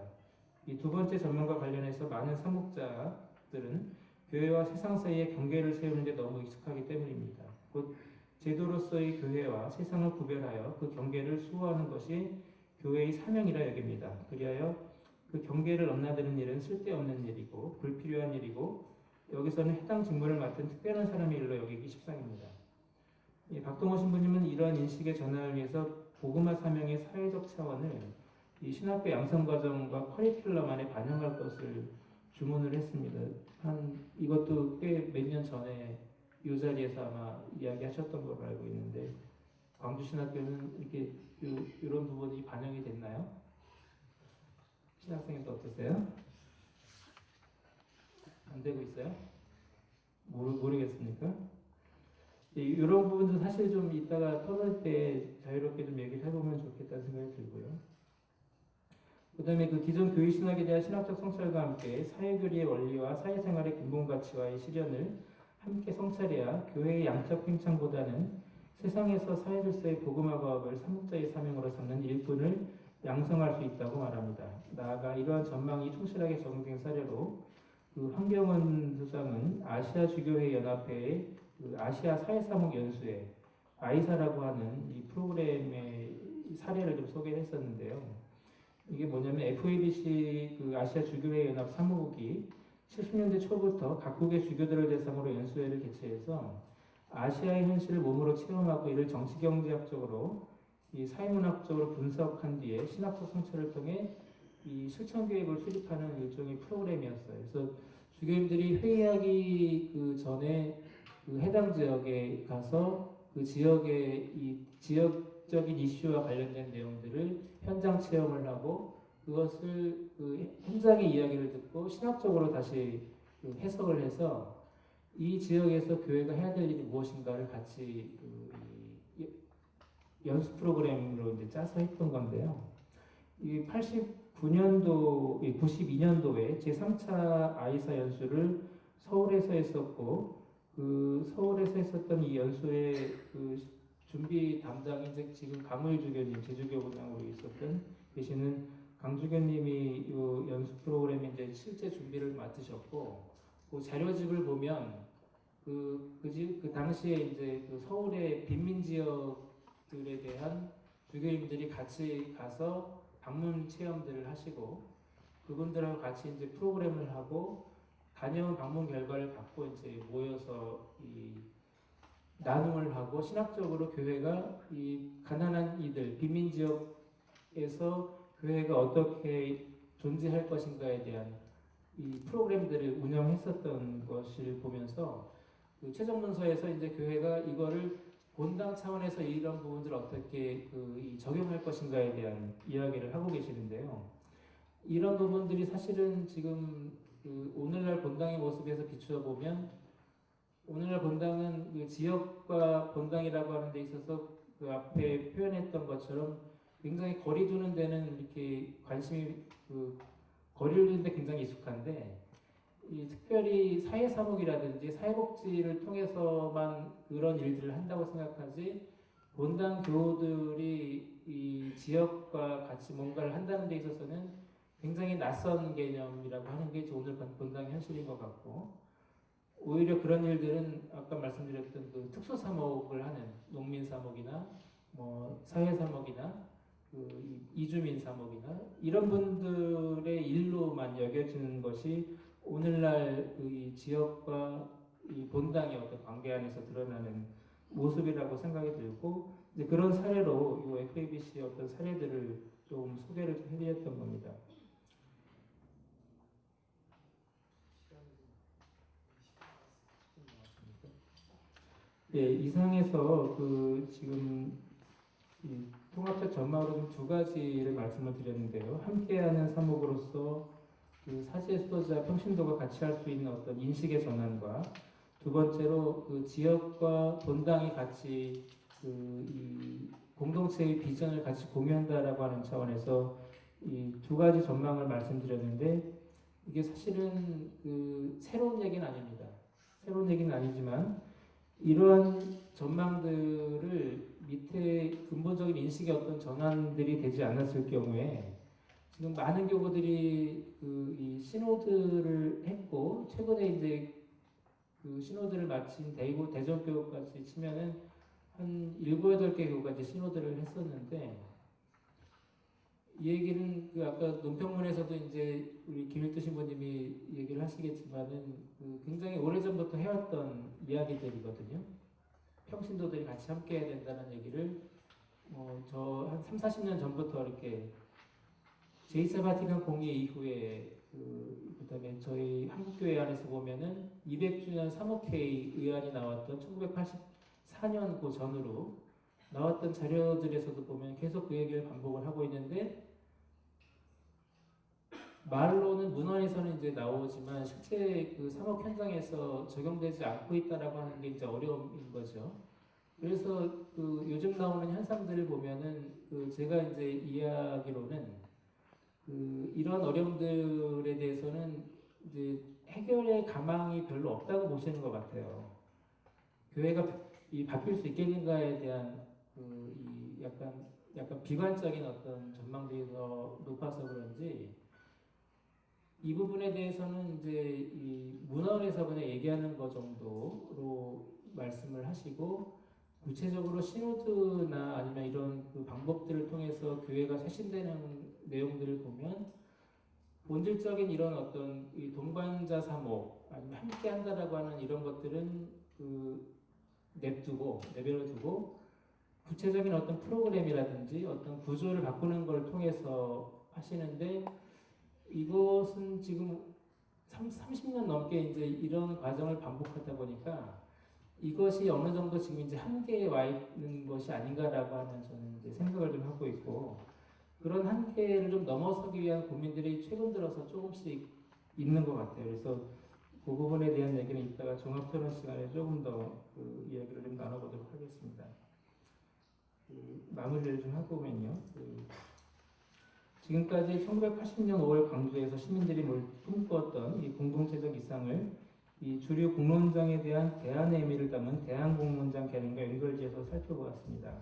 이 두 번째 전망과 관련해서 많은 사목자들은 교회와 세상 사이의 경계를 세우는 데 너무 익숙하기 때문입니다. 곧 제도로서의 교회와 세상을 구별하여 그 경계를 수호하는 것이 교회의 사명이라 여깁니다. 그리하여 그 경계를 넘나드는 일은 쓸데없는 일이고 불필요한 일이고 여기서는 해당 직무를 맡은 특별한 사람의 일로 여기기 십상입니다. 박동호 신부님은 이러한 인식의 전환을 위해서 복음화 사명의 사회적 차원을 이 신학교 양성과정과 커리큘럼 안에 반영할 것을 주문을 했습니다. 이것도 꽤 몇 년 전에 이 자리에서 아마 이야기하셨던 걸로 알고 있는데 광주신학교는 이렇게 이런 부분이 반영이 됐나요? 신학생님도 어떠세요? 안 되고 있어요? 모르겠습니까? 이런 부분도 사실 좀 이따가 터널 때 자유롭게 좀 얘기를 해보면 좋겠다는 생각이 들고요. 그 다음에 그 기존 교회 신학에 대한 신학적 성찰과 함께 사회교리의 원리와 사회생활의 근본 가치와의 실현을 함께 성찰해야 교회의 양적 팽창보다는 세상에서 사회질서의 복음화 과업을 사목자의 사명으로 삼는 일꾼을 양성할 수 있다고 말합니다. 나아가 이러한 전망이 충실하게 적용된 사례로 그 황경원 소장은 아시아 주교회 연합회의 그 아시아 사회사목 연수회 아이사라고 하는 이 프로그램의 사례를 좀 소개했었는데요. 이게 뭐냐면 FABC 그 아시아 주교회 연합 사무국이 70년대 초부터 각국의 주교들을 대상으로 연수회를 개최해서 아시아의 현실을 몸으로 체험하고 이를 정치경제학적으로 이 사회문학적으로 분석한 뒤에 신학적 성찰을 통해 이 실천 계획을 수립하는 일종의 프로그램이었어요. 그래서 주교님들이 회의하기 그 전에 그 해당 지역에 가서 그 지역의 이 지역적인 이슈와 관련된 내용들을 현장 체험을 하고 그것을 그 현장의 이야기를 듣고 신학적으로 다시 그 해석을 해서 이 지역에서 교회가 해야 될 일이 무엇인가를 같이 연수 프로그램으로 이제 짜서 했던 건데요. 이 89년도, 92년도에 제3차 아이사 연수를 서울에서 했었고, 그 서울에서 했었던 이 연수의 그 준비 담당인 지금 강의주 교님, 제주교구장으로 있었던 계시는 강주교님이 이 연수 프로그램 이제 실제 준비를 맡으셨고, 그 자료집을 보면 그 당시에 이제 그 서울의 빈민 지역들에 대한 주교님들이 같이 가서 방문 체험들을 하시고 그분들하고 같이 이제 프로그램을 하고 다녀온 방문 결과를 갖고 이제 모여서 이 나눔을 하고 신학적으로 교회가 이 가난한 이들 빈민 지역에서 교회가 어떻게 존재할 것인가에 대한 이 프로그램들을 운영했었던 것을 보면서 그 최종 문서에서 이제 교회가 이거를 본당 차원에서 이런 부분들을 어떻게 적용할 것인가에 대한 이야기를 하고 계시는데요. 이런 부분들이 사실은 지금 그 오늘날 본당의 모습에서 비추어 보면 오늘날 본당은 그 지역과 본당이라고 하는 데 있어서 그 앞에 표현했던 것처럼 굉장히 거리 두는 데는 이렇게 관심이 거리를 두는 데 굉장히 익숙한데 특별히 사회사목이라든지 사회복지를 통해서만 그런 일들을 한다고 생각하지 본당 교우들이 이 지역과 같이 뭔가를 한다는 데 있어서는 굉장히 낯선 개념이라고 하는 게 오늘 본당의 현실인 것 같고 오히려 그런 일들은 아까 말씀드렸던 그 특수사목을 하는 농민사목이나 뭐 사회사목이나 이주민사목이나 이런 분들의 일로만 여겨지는 것이 오늘날 이 지역과 이 본당의 어떤 관계 안에서 드러나는 모습이라고 생각이 들고 이제 그런 사례로 이 FABC의 어떤 사례들을 좀 소개를 해드렸던 겁니다. 예, 이상에서 지금 이 통합적 전망으로 두 가지를 말씀을 드렸는데요. 함께하는 사목으로서 그 사제 수도자 평신도가 같이 할 수 있는 어떤 인식의 전환과 두 번째로 그 지역과 본당이 같이 이 공동체의 비전을 같이 공유한다라고 하는 차원에서 이 두 가지 전망을 말씀드렸는데 이게 사실은 새로운 얘기는 아닙니다. 새로운 얘기는 아니지만 이러한 전망들을 밑에 근본적인 인식의 어떤 전환들이 되지 않았을 경우에 지금 많은 교구들이 이 신호들을 했고 최근에 이제 그 신호들을 마친 대전 교구까지 치면은 한 7, 8개 교구가 이제 신호들을 했었는데 이 얘기는 아까 논평문에서도 이제 우리 김일두 신부님이 얘기를 하시겠지만은 굉장히 오래전부터 해왔던 이야기들이거든요. 평신도들이 같이 함께 해야 된다는 얘기를 저 한 3, 40년 전부터 이렇게 제2차 바티칸 공의 이후에 그다음에 저희 한국교회 안에서 보면은 200주년 사목회의 의안이 나왔던 1984년 그 전으로 나왔던 자료들에서도 보면 계속 그 얘기를 반복을 하고 있는데 말로는 문헌에서는 이제 나오지만 실제 그 사목 현장에서 적용되지 않고 있다라고 하는 게 이제 어려움인 거죠. 그래서 요즘 나오는 현상들을 보면은 제가 이제 이해하기로는 이런 어려움들에 대해서는 이제 해결의 가망이 별로 없다고 보시는 것 같아요. 교회가 바뀔 수 있겠는가에 대한 이 약간 비관적인 어떤 전망들이 더 높아서 그런지 이 부분에 대해서는 이제 이 문헌에서 그냥 얘기하는 것 정도로 말씀을 하시고 구체적으로 시노드나 아니면 이런 방법들을 통해서 교회가 쇄신되는 내용들을 보면 본질적인 이런 어떤 이 동반자 사목 아니면 함께 한다라고 하는 이런 것들은 내버려 두고 구체적인 어떤 프로그램이라든지 어떤 구조를 바꾸는 걸 통해서 하시는데 이것은 지금 30년 넘게 이제 이런 과정을 반복하다 보니까 이것이 어느 정도 지금 이제 한계에 와 있는 것이 아닌가라고 하는 저는 이제 생각을 좀 하고 있고 그런 한계를 좀 넘어서기 위한 고민들이 최근 들어서 조금씩 있는 것 같아요. 그래서 그 부분에 대한 얘기는 이따가 종합 토론 시간에 조금 더 이야기를 좀 나눠보도록 하겠습니다. 마무리를 좀 하고 오면요. 지금까지 1980년 5월 광주에서 시민들이 꿈꾸었던 이 공동체적 이상을 이 주류 공론장에 대한 대안의 의미를 담은 대안공론장 개념과 연결지어서 살펴보았습니다.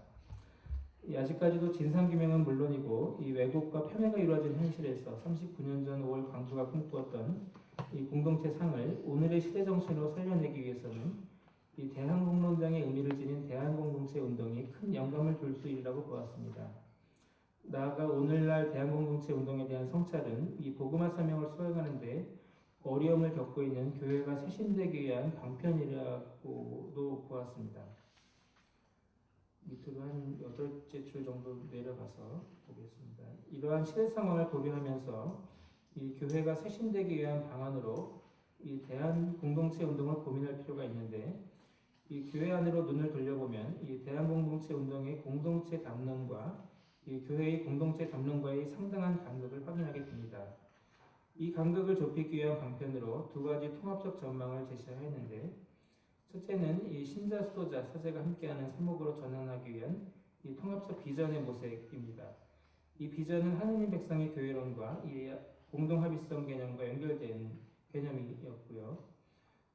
아직까지도 진상규명은 물론이고 이 왜곡과 폄훼가 이루어진 현실에서 39년 전 5월 광주가 꿈꾸었던 이 공동체 상을 오늘의 시대 정신으로 살려내기 위해서는 이 대한공론장의 의미를 지닌 대한공동체 운동이 큰 영감을 줄 수 있다고 보았습니다. 나아가 오늘날 대한공동체 운동에 대한 성찰은 이 복음화 사명을 수행하는 데 어려움을 겪고 있는 교회가 쇄신되기 위한 방편이라고도 보았습니다. 밑으로 한 8째 줄 정도 내려가서 보겠습니다. 이러한 시대 상황을 고려하면서 이 교회가 쇄신되기 위한 방안으로 이 대한 공동체 운동을 고민할 필요가 있는데 이 교회 안으로 눈을 돌려보면 이 대한 공동체 운동의 공동체 담론과 이 교회의 공동체 담론과의 상당한 간극을 확인하게 됩니다. 이 간극을 좁히기 위한 방편으로 두 가지 통합적 전망을 제시하였는데 첫째는 이 신자, 수도자, 사제가 함께하는 사목으로 전환하기 위한 이 통합적 비전의 모색입니다. 이 비전은 하느님 백성의 교회론과 이 공동합의성 개념과 연결된 개념이었고요.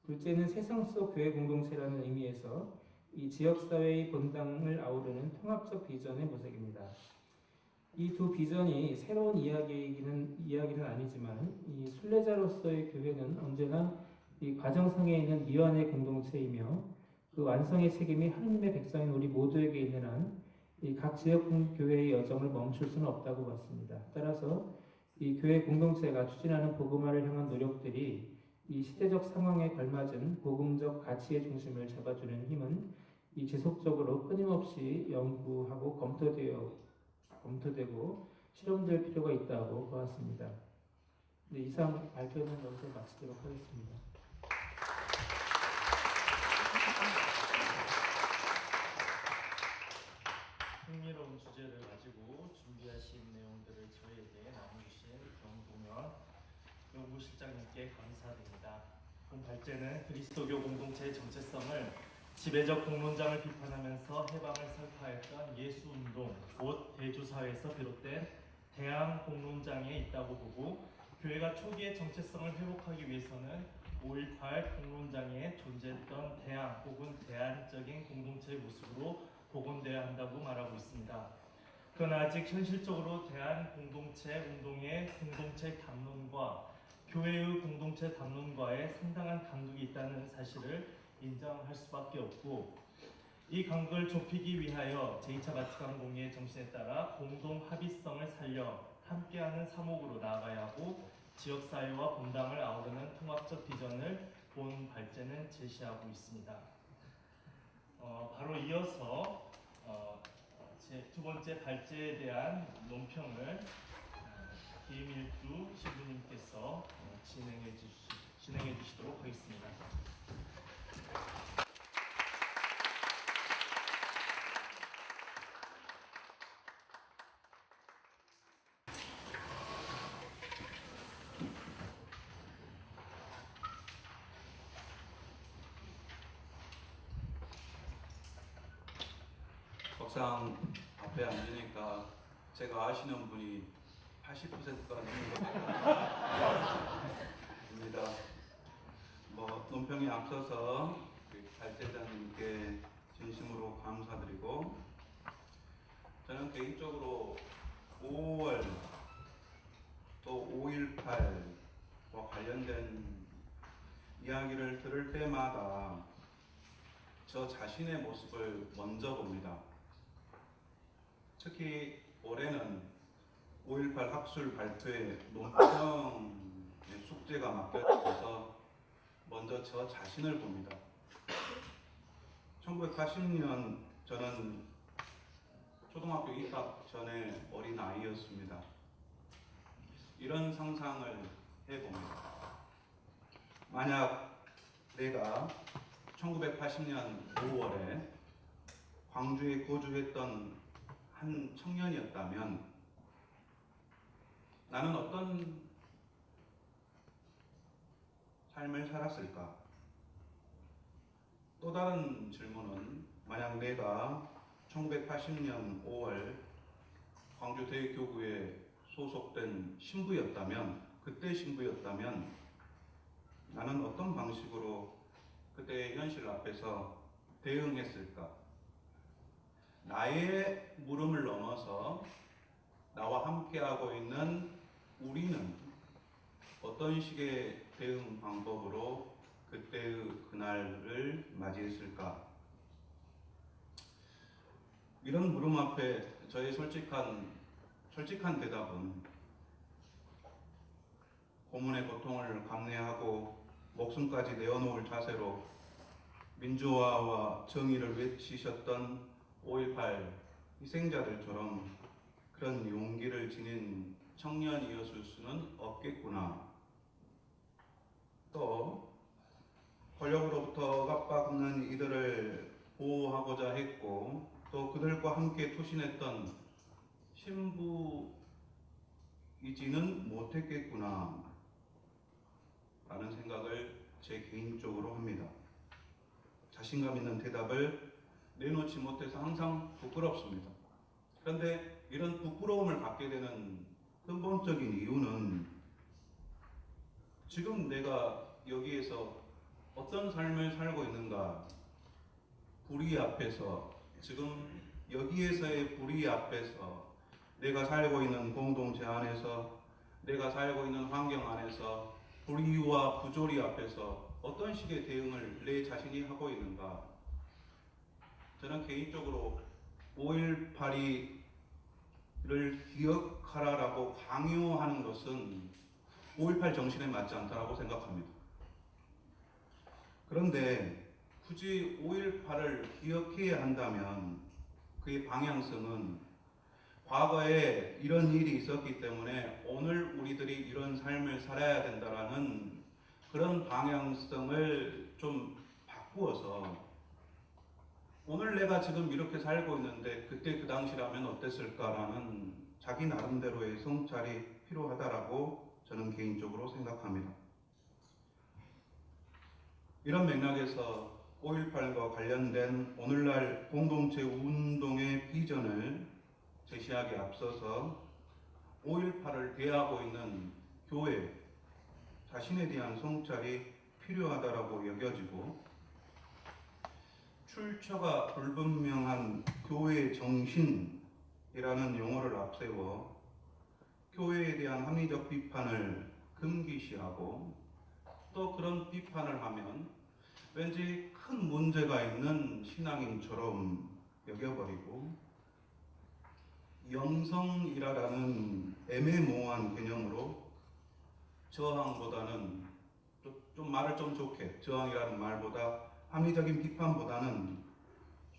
둘째는 세상 속 교회 공동체라는 의미에서 이 지역사회의 본당을 아우르는 통합적 비전의 모색입니다. 이 두 비전이 새로운 이야기는 아니지만 이 순례자로서의 교회는 언제나 이 과정상에 있는 미완의 공동체이며 그 완성의 책임이 하느님의 백성인 우리 모두에게 있는 한 이 각 지역 교회의 여정을 멈출 수는 없다고 봤습니다. 따라서 이 교회 공동체가 추진하는 복음화를 향한 노력들이 이 시대적 상황에 걸맞은 복음적 가치의 중심을 잡아주는 힘은 이 지속적으로 끊임없이 연구하고 검토되고 실험될 필요가 있다고 보았습니다. 네, 이상 발표는 여기서 마치도록 하겠습니다. 흥미로운 주제를 가지고 준비하신 내용들을 저희에게 나눠주신 경동현 연구실장님께 감사드립니다. 본 발제는 그리스도교 공동체의 정체성을 지배적 공론장을 비판하면서 해방을 설파했던 예수운동, 곧 대주사회에서 비롯된 대항 공론장에 있다고 보고 교회가 초기의 정체성을 회복하기 위해서는 5.18 공론장에 존재했던 대항 혹은 대안적인 공동체의 모습으로 복원되어야 한다고 말하고 있습니다. 그러나 아직 현실적으로 대한 공동체 운동의 공동체 담론과 교회의 공동체 담론과의 상당한 간극이 있다는 사실을 인정할 수밖에 없고 이 간극을 좁히기 위하여 제2차 바티칸 공의의 정신에 따라 공동 합의성을 살려 함께하는 사목으로 나아가야 하고 지역사회와 본당을 아우르는 통합적 비전을 본 발제는 제시하고 있습니다. 바로 이어서 제 두 번째 발제에 대한 논평을 김일두 신부님께서 진행해 주시도록 하겠습니다. 막상 앞에 앉으니까 제가 아시는 분이 80%가 되는 것 같습니다. 논평에 앞서서 발제자님께 진심으로 감사드리고 저는 개인적으로 5월 또 5.18과 관련된 이야기를 들을 때마다 저 자신의 모습을 먼저 봅니다. 특히 올해는 5.18 학술 발표에 논평의 숙제가 맡겨져서 먼저 저 자신을 봅니다. 1980년 저는 초등학교 입학 전에 어린 아이였습니다. 이런 상상을 해봅니다. 만약 내가 1980년 5월에 광주에 거주했던 한 청년이었다면 나는 어떤 삶을 살았을까? 또 다른 질문은 만약 내가 1980년 5월 광주 대교구에 소속된 신부였다면, 그때 신부였다면 나는 어떤 방식으로 그때의 현실 앞에서 대응했을까? 나의 물음을 넘어서 나와 함께하고 있는 우리는 어떤 식의 대응 방법으로 그때의 그날을 맞이했을까? 이런 물음 앞에 저의 솔직한 대답은 고문의 고통을 감내하고 목숨까지 내어놓을 자세로 민주화와 정의를 외치셨던 5.18 희생자들처럼 그런 용기를 지닌 청년이었을 수는 없겠구나. 또 권력으로부터 압박받는 이들을 보호하고자 했고, 또 그들과 함께 투신했던 신부이지는 못했겠구나 라는 생각을 제 개인적으로 합니다. 자신감 있는 대답을 내놓지 못해서 항상 부끄럽습니다. 그런데 이런 부끄러움을 갖게 되는 근본적인 이유는 지금 내가 여기에서 어떤 삶을 살고 있는가, 불의 앞에서, 지금 여기에서의 불의 앞에서, 내가 살고 있는 공동체 안에서, 내가 살고 있는 환경 안에서 불의와 부조리 앞에서 어떤 식의 대응을 내 자신이 하고 있는가. 저는 개인적으로 5.18을 기억하라라고 강요하는 것은 5.18 정신에 맞지 않다고 생각합니다. 그런데 굳이 5.18을 기억해야 한다면 그의 방향성은 과거에 이런 일이 있었기 때문에 오늘 우리들이 이런 삶을 살아야 된다라는 그런 방향성을 좀 바꾸어서 오늘 내가 지금 이렇게 살고 있는데 그때 그 당시라면 어땠을까라는 자기 나름대로의 성찰이 필요하다라고 저는 개인적으로 생각합니다. 이런 맥락에서 5.18과 관련된 오늘날 공동체 운동의 비전을 제시하기에 앞서서 5.18을 대하고 있는 교회 자신에 대한 성찰이 필요하다라고 여겨지고, 출처가 불분명한 교회의 정신이라는 용어를 앞세워 교회에 대한 합리적 비판을 금기시하고, 또 그런 비판을 하면 왠지 큰 문제가 있는 신앙인처럼 여겨버리고, 영성이라는 애매모호한 개념으로 저항보다는, 좀 말을 좀 좋게, 저항이라는 말보다 합리적인 비판보다는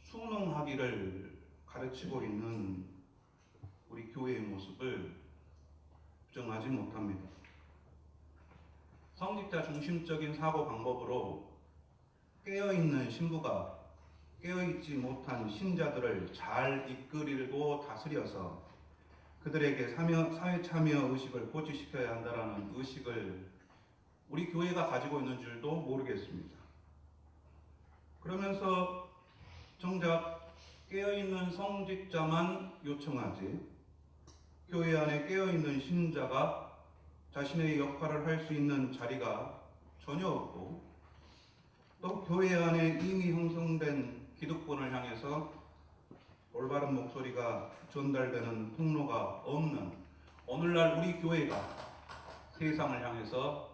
순응하기를 가르치고 있는 우리 교회의 모습을 부정하지 못합니다. 성직자 중심적인 사고 방법으로 깨어있는 신부가 깨어있지 못한 신자들을 잘 이끌고 다스려서 그들에게 사회 참여 의식을 고취시켜야 한다는 의식을 우리 교회가 가지고 있는 줄도 모르겠습니다. 그러면서 정작 깨어있는 성직자만 요청하지, 교회 안에 깨어있는 신자가 자신의 역할을 할 수 있는 자리가 전혀 없고, 또 교회 안에 이미 형성된 기득권을 향해서 올바른 목소리가 전달되는 통로가 없는 오늘날 우리 교회가 세상을 향해서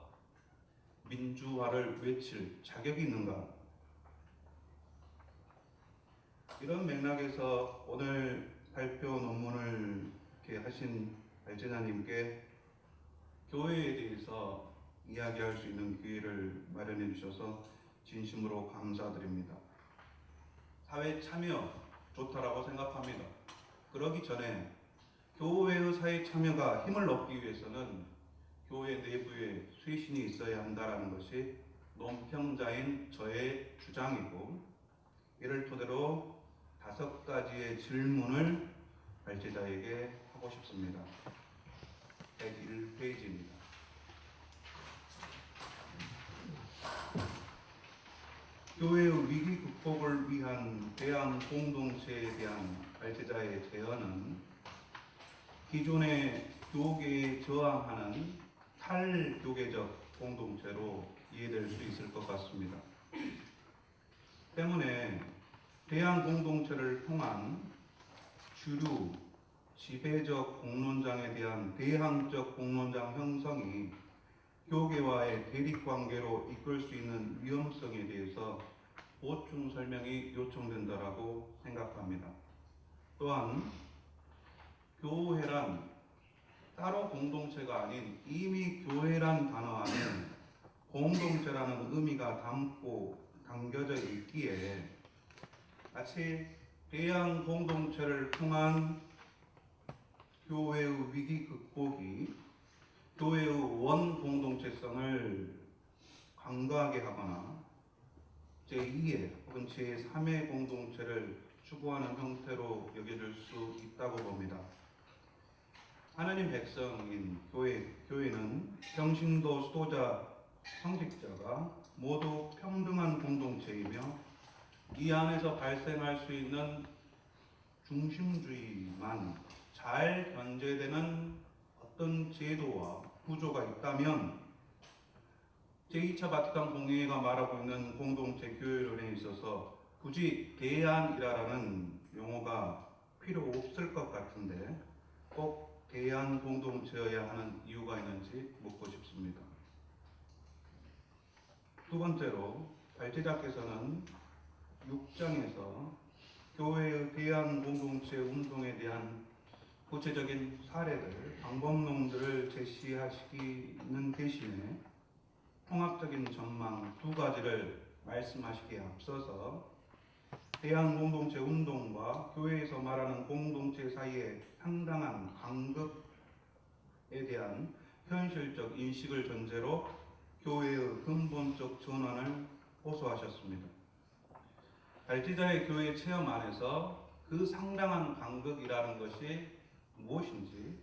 민주화를 외칠 자격이 있는가? 이런 맥락에서 오늘 발표 논문을 이렇게 하신 발제자님께 교회에 대해서 이야기할 수 있는 기회를 마련해 주셔서 진심으로 감사드립니다. 사회 참여 좋다라고 생각합니다. 그러기 전에 교회의 사회 참여가 힘을 얻기 위해서는 교회 내부에 쇄신이 있어야 한다는 것이 논평자인 저의 주장이고, 이를 토대로 5가지의 질문을 발제자에게 하고 싶습니다. 101페이지입니다. 교회의 위기 극복을 위한 대한 공동체에 대한 발제자의 제언은 기존의 교계에 저항하는 탈교계적 공동체로 이해될 수 있을 것 같습니다. 때문에 대한 공동체를 통한 주류 지배적 공론장에 대한 대항적 공론장 형성이 교계와의 대립관계로 이끌 수 있는 위험성에 대해서 보충 설명이 요청된다라고 생각합니다. 또한 교회란 따로 공동체가 아닌 이미 교회란 단어 안에 공동체라는 의미가 담겨져 있기에 마치 대양 공동체를 통한 교회의 위기 극복이 교회의 원 공동체성을 강조하게 하거나 제2의 혹은 제3의 공동체를 추구하는 형태로 여겨질 수 있다고 봅니다. 하나님 백성인 교회는 평신도 수도자, 성직자가 모두 평등한 공동체이며 이 안에서 발생할 수 있는 중심주의만 잘 견제되는 어떤 제도와 구조가 있다면 제2차 바티칸 공회가 말하고 있는 공동체 교회론에 있어서 굳이 대안이라는 용어가 필요 없을 것 같은데 꼭 대안 공동체여야 하는 이유가 있는지 묻고 싶습니다. 두 번째로 발제자께서는 6장에서 교회의 대안 공동체 운동에 대한 구체적인 사례들, 방법론들을 제시하시는 대신에 통합적인 전망 두 가지를 말씀하시기에 앞서서 대한 공동체 운동과 교회에서 말하는 공동체 사이의 상당한 간극에 대한 현실적 인식을 전제로 교회의 근본적 전환을 호소하셨습니다. 발제자의 교회 체험 안에서 그 상당한 간극이라는 것이 무엇인지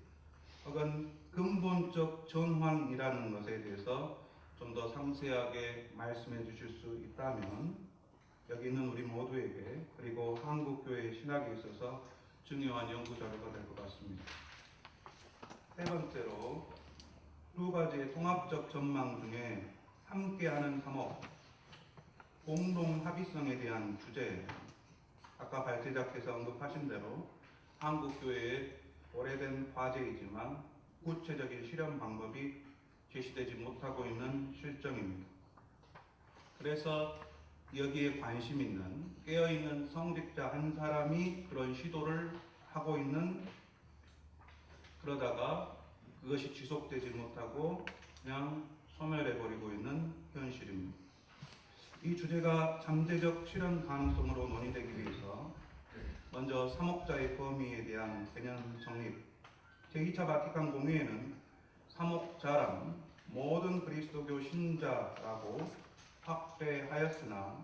혹은 근본적 전환이라는 것에 대해서 좀 더 상세하게 말씀해 주실 수 있다면 여기 있는 우리 모두에게 그리고 한국교회 신학에 있어서 중요한 연구 자료가 될 것 같습니다. 세 번째로 두 가지의 통합적 전망 중에 함께하는 사목, 공동 합의성에 대한 주제, 아까 발제자께서 언급하신 대로 한국교회의 오래된 과제이지만 구체적인 실현 방법이 제시되지 못하고 있는 실정입니다. 그래서 여기에 관심 있는 깨어있는 성직자 한 사람이 그런 시도를 하고 있는, 그러다가 그것이 지속되지 못하고 그냥 소멸해버리고 있는 현실입니다. 이 주제가 잠재적 실현 가능성으로 논의되기 위해서 먼저 사목자의 범위에 대한 개념 정립. 제2차 바티칸 공회에는 사목자란 모든 그리스도교 신자라고 확대하였으나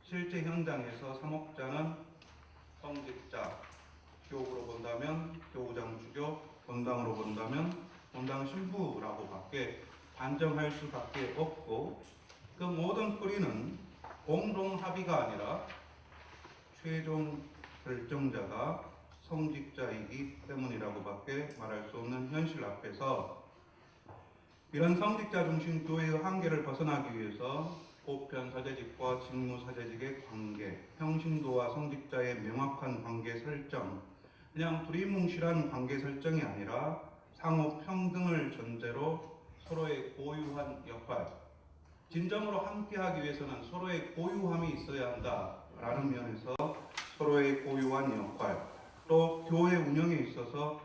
실제 현장에서 사목자는 성직자, 교구로 본다면 교우장 주교, 본당으로 본다면 본당 신부라고 밖에 단정할 수밖에 없고 그 모든 뿌리는 공동 합의가 아니라 최종 결정자가 성직자이기 때문이라고 밖에 말할 수 없는 현실 앞에서 이런 성직자 중심 교회의 한계를 벗어나기 위해서 보편 사제직과 직무 사제직의 관계, 평신도와 성직자의 명확한 관계 설정, 그냥 두리뭉실한 관계 설정이 아니라 상호 평등을 전제로 서로의 고유한 역할, 진정으로 함께하기 위해서는 서로의 고유함이 있어야 한다라는 면에서 서로의 고유한 역할, 또 교회 운영에 있어서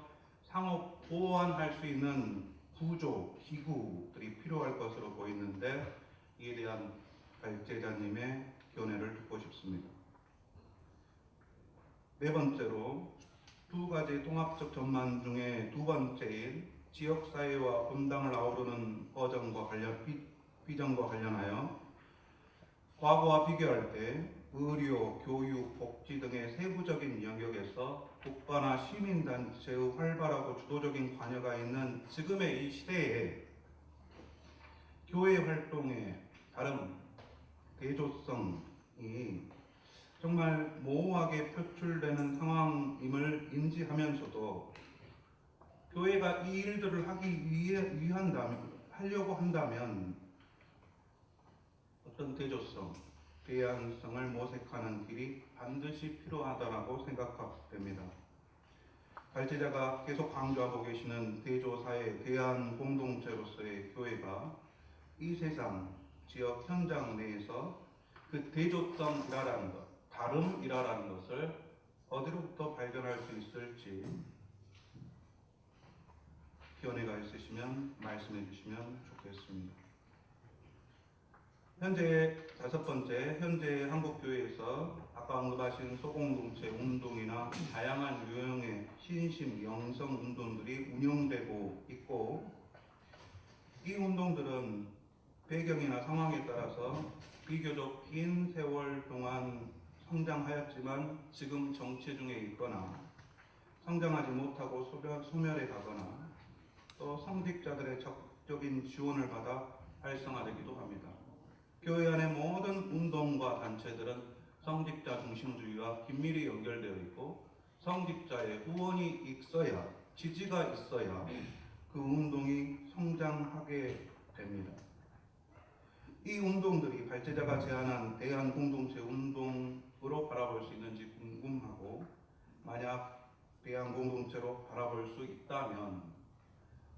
상호 보완할 수 있는 구조, 기구들이 필요할 것으로 보이는데 이에 대한 발제자님의 견해를 듣고 싶습니다. 네 번째로 두 가지 통합적 전망 중에 두 번째인 지역사회와 분당을 아우르는 비전과 관련하여 과거와 비교할 때 의료, 교육, 복지 등의 세부적인 영역에서 국가나 시민단체의 활발하고 주도적인 관여가 있는 지금의 이 시대에 교회 활동의 다름, 대조성, 정말 모호하게 표출되는 상황임을 인지하면서도 교회가 이 일들을 하려고 한다면 어떤 대조성, 대안성을 모색하는 길이 반드시 필요하다고 생각됩니다. 발제자가 계속 강조하고 계시는 대조사회 대안 공동체로서의 교회가 이 세상, 지역 현장 내에서 그 대조성이라는 것, 다름이라는 것을 어디로부터 발견할 수 있을지 견해가 있으시면 말씀해 주시면 좋겠습니다. 현재 다섯 번째, 현재 한국교회에서 아까 언급하신 소공동체 운동이나 다양한 유형의 신심 영성 운동들이 운영되고 있고, 이 운동들은 배경이나 상황에 따라서 비교적 긴 세월 동안 성장하였지만 지금 정체 중에 있거나 성장하지 못하고 소멸해 가거나 또 성직자들의 적극적인 지원을 받아 활성화되기도 합니다. 교회 안의 모든 운동과 단체들은 성직자 중심주의와 긴밀히 연결되어 있고, 성직자의 후원이 있어야, 지지가 있어야 그 운동이 성장하게 됩니다. 이 운동들이 발제자가 제안한 대한공동체 운동으로 바라볼 수 있는지 궁금하고, 만약 대한공동체로 바라볼 수 있다면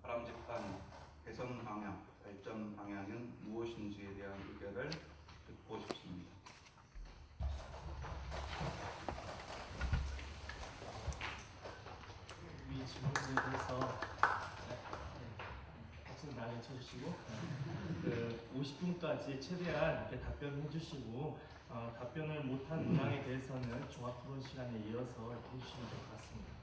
바람직한 개선 방향, 발전 방향은 무엇인지에 대한 의견을 듣고 싶습니다. 이 질문에 대해서 박수 많이 쳐주시고 50분까지 최대한 이렇게 답변해 주시고 답변을 못한 문항에 대해서는 종합 토론 시간에 이어서 이렇게 해주시면 될 것 같습니다.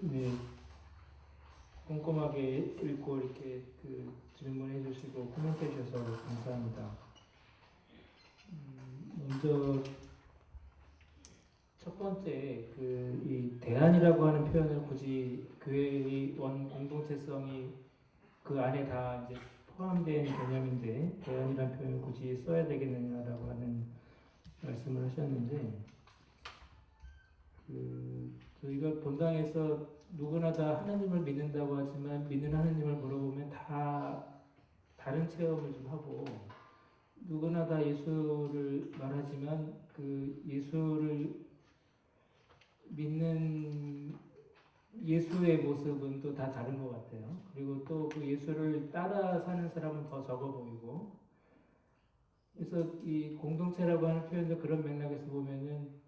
네, 꼼꼼하게 읽고 이렇게 질문해 주시고 코멘트해 주셔서 감사합니다. 먼저 첫 번째 이 대안이라고 하는 표현을 굳이 교회의 원 공동체성이 그 안에 다 이제 포함된 개념인데 대안이라는 표현을 굳이 써야 되겠느냐라고 하는 말씀을 하셨는데, 저희가 본당에서 누구나 다 하나님을 믿는다고 하지만 믿는 하나님을 물어보면 다 다른 체험을 좀 하고, 누구나 다 예수를 말하지만 그 예수를 믿는 예수의 모습은 또 다 다른 것 같아요. 그리고 또 그 예수를 따라 사는 사람은 더 적어 보이고, 그래서 이 공동체라고 하는 표현도 그런 맥락에서 보면은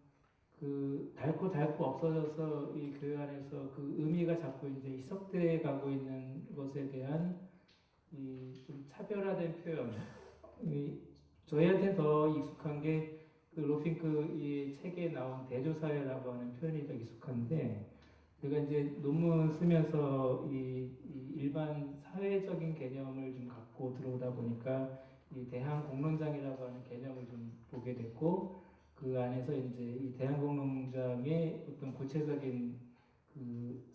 닳고 없어져서 이 교회 안에서 그 의미가 자꾸 이제 희석돼 가고 있는 것에 대한 이 좀 차별화된 표현. 저희한테 더 익숙한 게 로핑크 이 책에 나온 대조사회라고 하는 표현이 더 익숙한데, 제가 이제 논문 쓰면서 이 일반 사회적인 개념을 좀 갖고 들어오다 보니까 이 대한공론장이라고 하는 개념을 좀 보게 됐고, 그 안에서 이제 이 대한공론장의 어떤 구체적인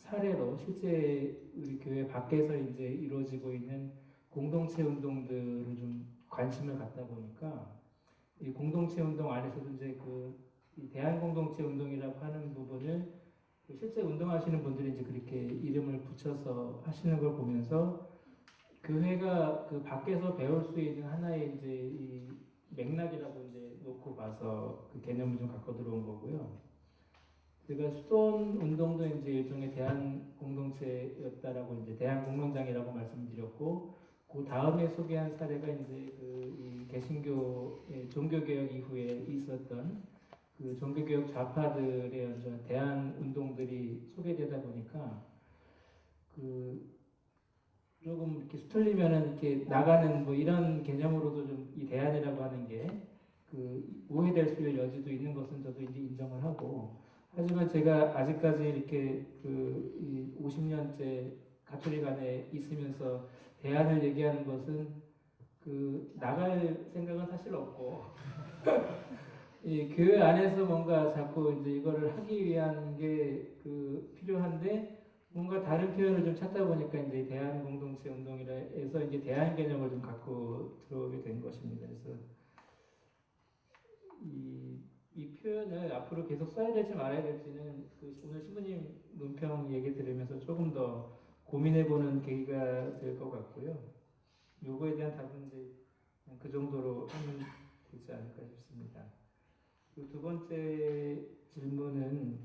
사례로 실제 우리 교회 밖에서 이제 이루어지고 있는 공동체 운동들을 좀 관심을 갖다 보니까, 이 공동체 운동 안에서도 이제 이 대한공동체 운동이라고 하는 부분을 실제 운동하시는 분들이 이제 그렇게 이름을 붙여서 하시는 걸 보면서 교회가 밖에서 배울 수 있는 하나의 이제 이 맥락이라고 이제 놓고 봐서 그 개념을 좀 갖고 들어온 거고요. 제가 수도원 운동도 이제 일종의 대한 공동체였다라고 이제 대한 공론장이라고 말씀드렸고, 그 다음에 소개한 사례가 이제 이 개신교의 종교개혁 이후에 있었던 그 종교개혁 좌파들의 어떤 대한 운동들이 소개되다 보니까 조금 이렇게 수틀리면은 이렇게 나가는 뭐 이런 개념으로도 좀 이 대안이라고 하는 게 오해될 수 있는 여지도 있는 것은 저도 이제 인정을 하고, 하지만 제가 아직까지 이렇게 이 50년째 가톨릭 안에 있으면서 대안을 얘기하는 것은 나갈 생각은 사실 없고 이 교회 안에서 뭔가 자꾸 이제 이거를 하기 위한 게 필요한데, 뭔가 다른 표현을 좀 찾다 보니까 이제 대한 공동체 운동이라 해서 이제 대한 개념을 좀 갖고 들어오게 된 것입니다. 그래서 이 표현을 앞으로 계속 써야 될지 말아야 될지는 그 오늘 신부님 논평 얘기 들으면서 조금 더 고민해보는 계기가 될 것 같고요. 요거에 대한 답은 이제 그냥 그 정도로 하면 되지 않을까 싶습니다. 그 두 번째 질문은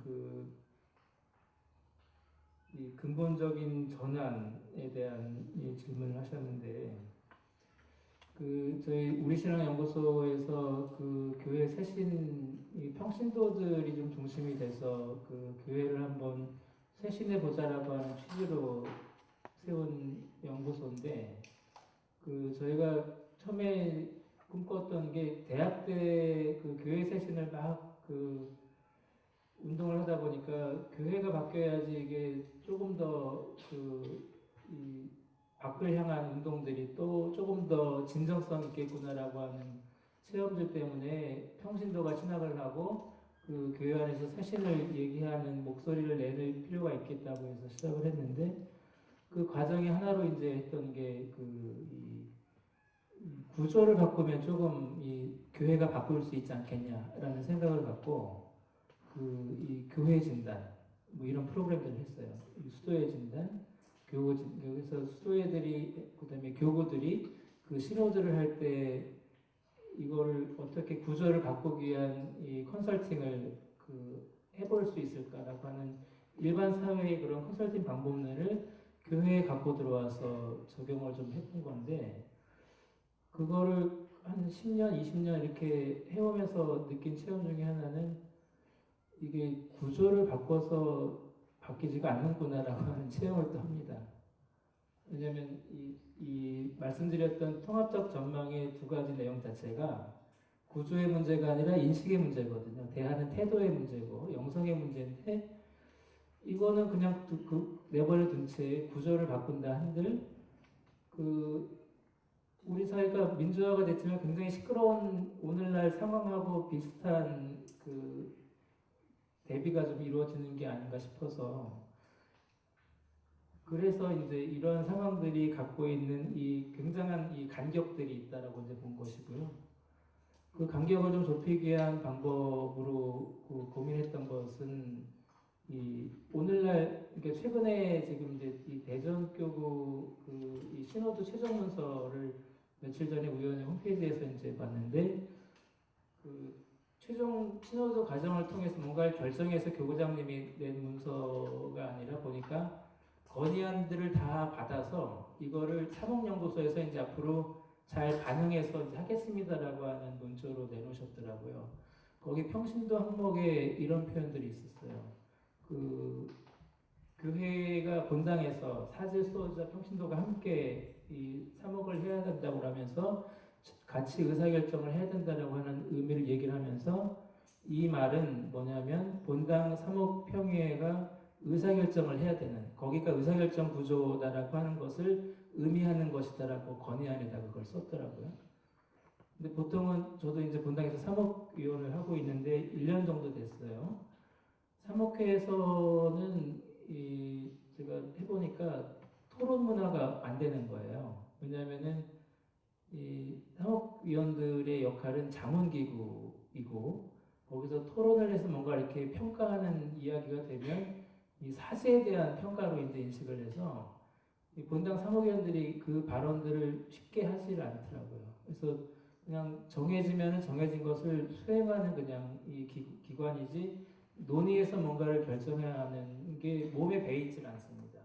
이 근본적인 전환에 대한 이 질문을 하셨는데, 저희 우리 신앙 연구소에서 그 교회 새신 이 평신도들이 좀 중심이 돼서 그 교회를 한번 새신해 보자라고 하는 취지로 세운 연구소인데, 저희가 처음에 꿈꿨던 게 대학 때 그 교회 새신을 막 운동을 하다 보니까 교회가 바뀌어야지 이게 조금 더 이 밖을 향한 운동들이 또 조금 더 진정성 있겠구나라고 하는 체험들 때문에 평신도가 진학을 하고 그 교회 안에서 새신을 얘기하는 목소리를 내낼 필요가 있겠다고 해서 시작을 했는데, 그 과정이 하나로 이제 했던 게 이 구조를 바꾸면 조금 이 교회가 바꿀 수 있지 않겠냐라는 생각을 갖고 이 교회 진단 뭐 이런 프로그램들을 했어요. 수도회 진단, 여기서 수도회들이 그다음에 교구들이 그 신호들을 할 때 이거를 어떻게 구조를 바꾸기 위한 이 컨설팅을 해볼 수 있을까라고 하는 일반 사회의 그런 컨설팅 방법론을 교회에 갖고 들어와서 적용을 좀 해본 건데, 그거를 한 10년, 20년 이렇게 해오면서 느낀 체험 중에 하나는 이게 구조를 바꿔서 바뀌지가 않는구나라고 하는 체험을 또 합니다. 왜냐하면 이 말씀드렸던 통합적 전망의 두 가지 내용 자체가 구조의 문제가 아니라 인식의 문제거든요. 대하는 태도의 문제고 영성의 문제인데, 이거는 그냥 내버려 둔 채 구조를 바꾼다 한들 우리 사회가 민주화가 됐지만 굉장히 시끄러운 오늘날 상황하고 비슷한 대비가 좀 이루어지는 게 아닌가 싶어서, 그래서 이제 이런 상황들이 갖고 있는 이 굉장한 이 간격들이 있다라고 이제 본 것이고요. 그 간격을 좀 좁히기 위한 방법으로 고민했던 것은 이 오늘날 그러니까 최근에 지금 이제 이 대전교구 이 신호도 최종 문서를 며칠 전에 우연히 홈페이지에서 이제 봤는데, 최종 신호도 과정을 통해서 뭔가를 결정해서 교구장님이 낸 문서가 아니라 보니까 건의안들을 다 받아서 이거를 사목연구소에서 이제 앞으로 잘 반영해서 이제 하겠습니다라고 하는 문조로 내놓으셨더라고요. 거기 평신도 항목에 이런 표현들이 있었어요. 교회가 본당에서 사제, 수호자, 평신도가 함께 이 사목을 해야 된다고 하면서 같이 의사결정을 해야 된다라고 하는 의미를 얘기를 하면서, 이 말은 뭐냐면 본당 사목평의회가 의사결정을 해야 되는, 거기가 의사결정 구조다라고 하는 것을 의미하는 것이다라고 건의안에다 그걸 썼더라고요. 근데 보통은 저도 이제 본당에서 사목위원을 하고 있는데 1년 정도 됐어요. 사목회에서는 제가 해보니까 토론 문화가 안 되는 거예요. 왜냐하면은 이 사목위원들의 역할은 자문기구이고, 거기서 토론을 해서 뭔가 이렇게 평가하는 이야기가 되면 이 사세에 대한 평가로 이제 인식을 해서 이 본당 사목위원들이 그 발언들을 쉽게 하질 않더라고요. 그래서 그냥 정해지면 정해진 것을 수행하는 그냥 이 기관이지, 논의해서 뭔가를 결정해야 하는 게 몸에 배이질 않습니다.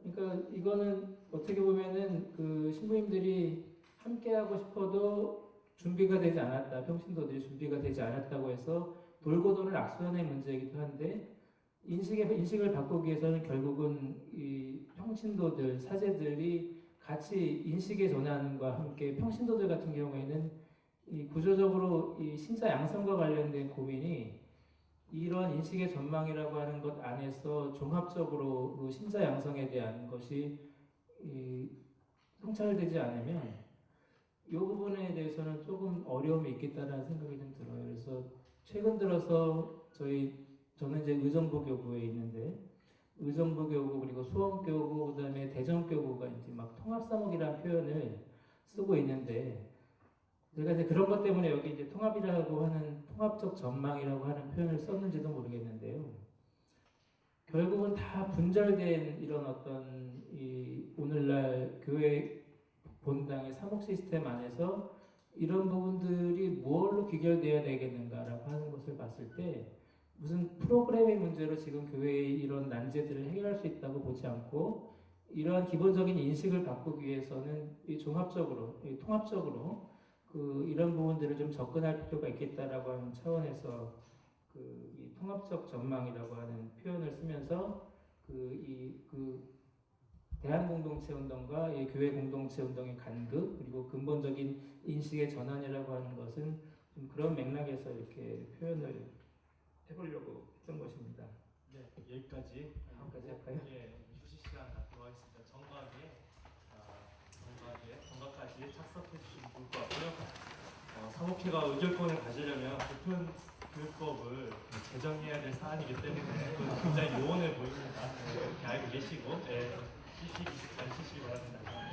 그러니까 이거는 어떻게 보면은 신부님들이 함께하고 싶어도 준비가 되지 않았다, 평신도들이 준비가 되지 않았다고 해서 돌고 도는 악순환의 문제이기도 한데, 인식을 바꾸기 위해서는 결국은 이 평신도들, 사제들이 같이 인식의 전환과 함께, 평신도들 같은 경우에는 이 구조적으로 이 신자 양성과 관련된 고민이 이런 인식의 전망이라고 하는 것 안에서 종합적으로 그 신자 양성에 대한 것이 성찰되지 않으면 이 부분에 대해서는 조금 어려움이 있겠다라는 생각이 좀 들어요. 그래서 최근 들어서 저는 이제 의정부 교구에 있는데, 의정부교구 그리고 수원교구 그다음에 대전교구가 이제 막 통합사목이라는 표현을 쓰고 있는데 제가 이제 그런 것 때문에 여기 이제 통합이라고 하는 통합적 전망이라고 하는 표현을 썼는지도 모르겠는데요. 결국은 다 분절된 이런 어떤 이 오늘날 교회 본당의 사목 시스템 안에서 이런 부분들이 무엇로 귀결되어야 되겠는가라고 하는 것을 봤을 때 무슨 프로그램의 문제로 지금 교회의 이런 난제들을 해결할 수 있다고 보지 않고 이러한 기본적인 인식을 바꾸기 위해서는 이 종합적으로, 이 통합적으로 이런 부분들을 좀 접근할 필요가 있겠다라고 하는 차원에서 이 통합적 전망이라고 하는 표현을 쓰면서 대한 공동체 운동과 이 교회 공동체 운동의 간극 그리고 근본적인 인식의 전환이라고 하는 것은 좀 그런 맥락에서 이렇게 표현을 해보려고 했던 것입니다. 네, 여기까지 할까요? 예, 휴식 시간 갖도록 하겠습니다. 정각까지 착석해 주시면 좋을 것 같고요. 사목회가 의결권을 가지려면 보편 교육법을 제정해야 될 사안이기 때문에 그건 굉장히 요원해 보입니다. 그렇게 알고 계시고 예, 휴식 잘 쉬시기 바랍니다.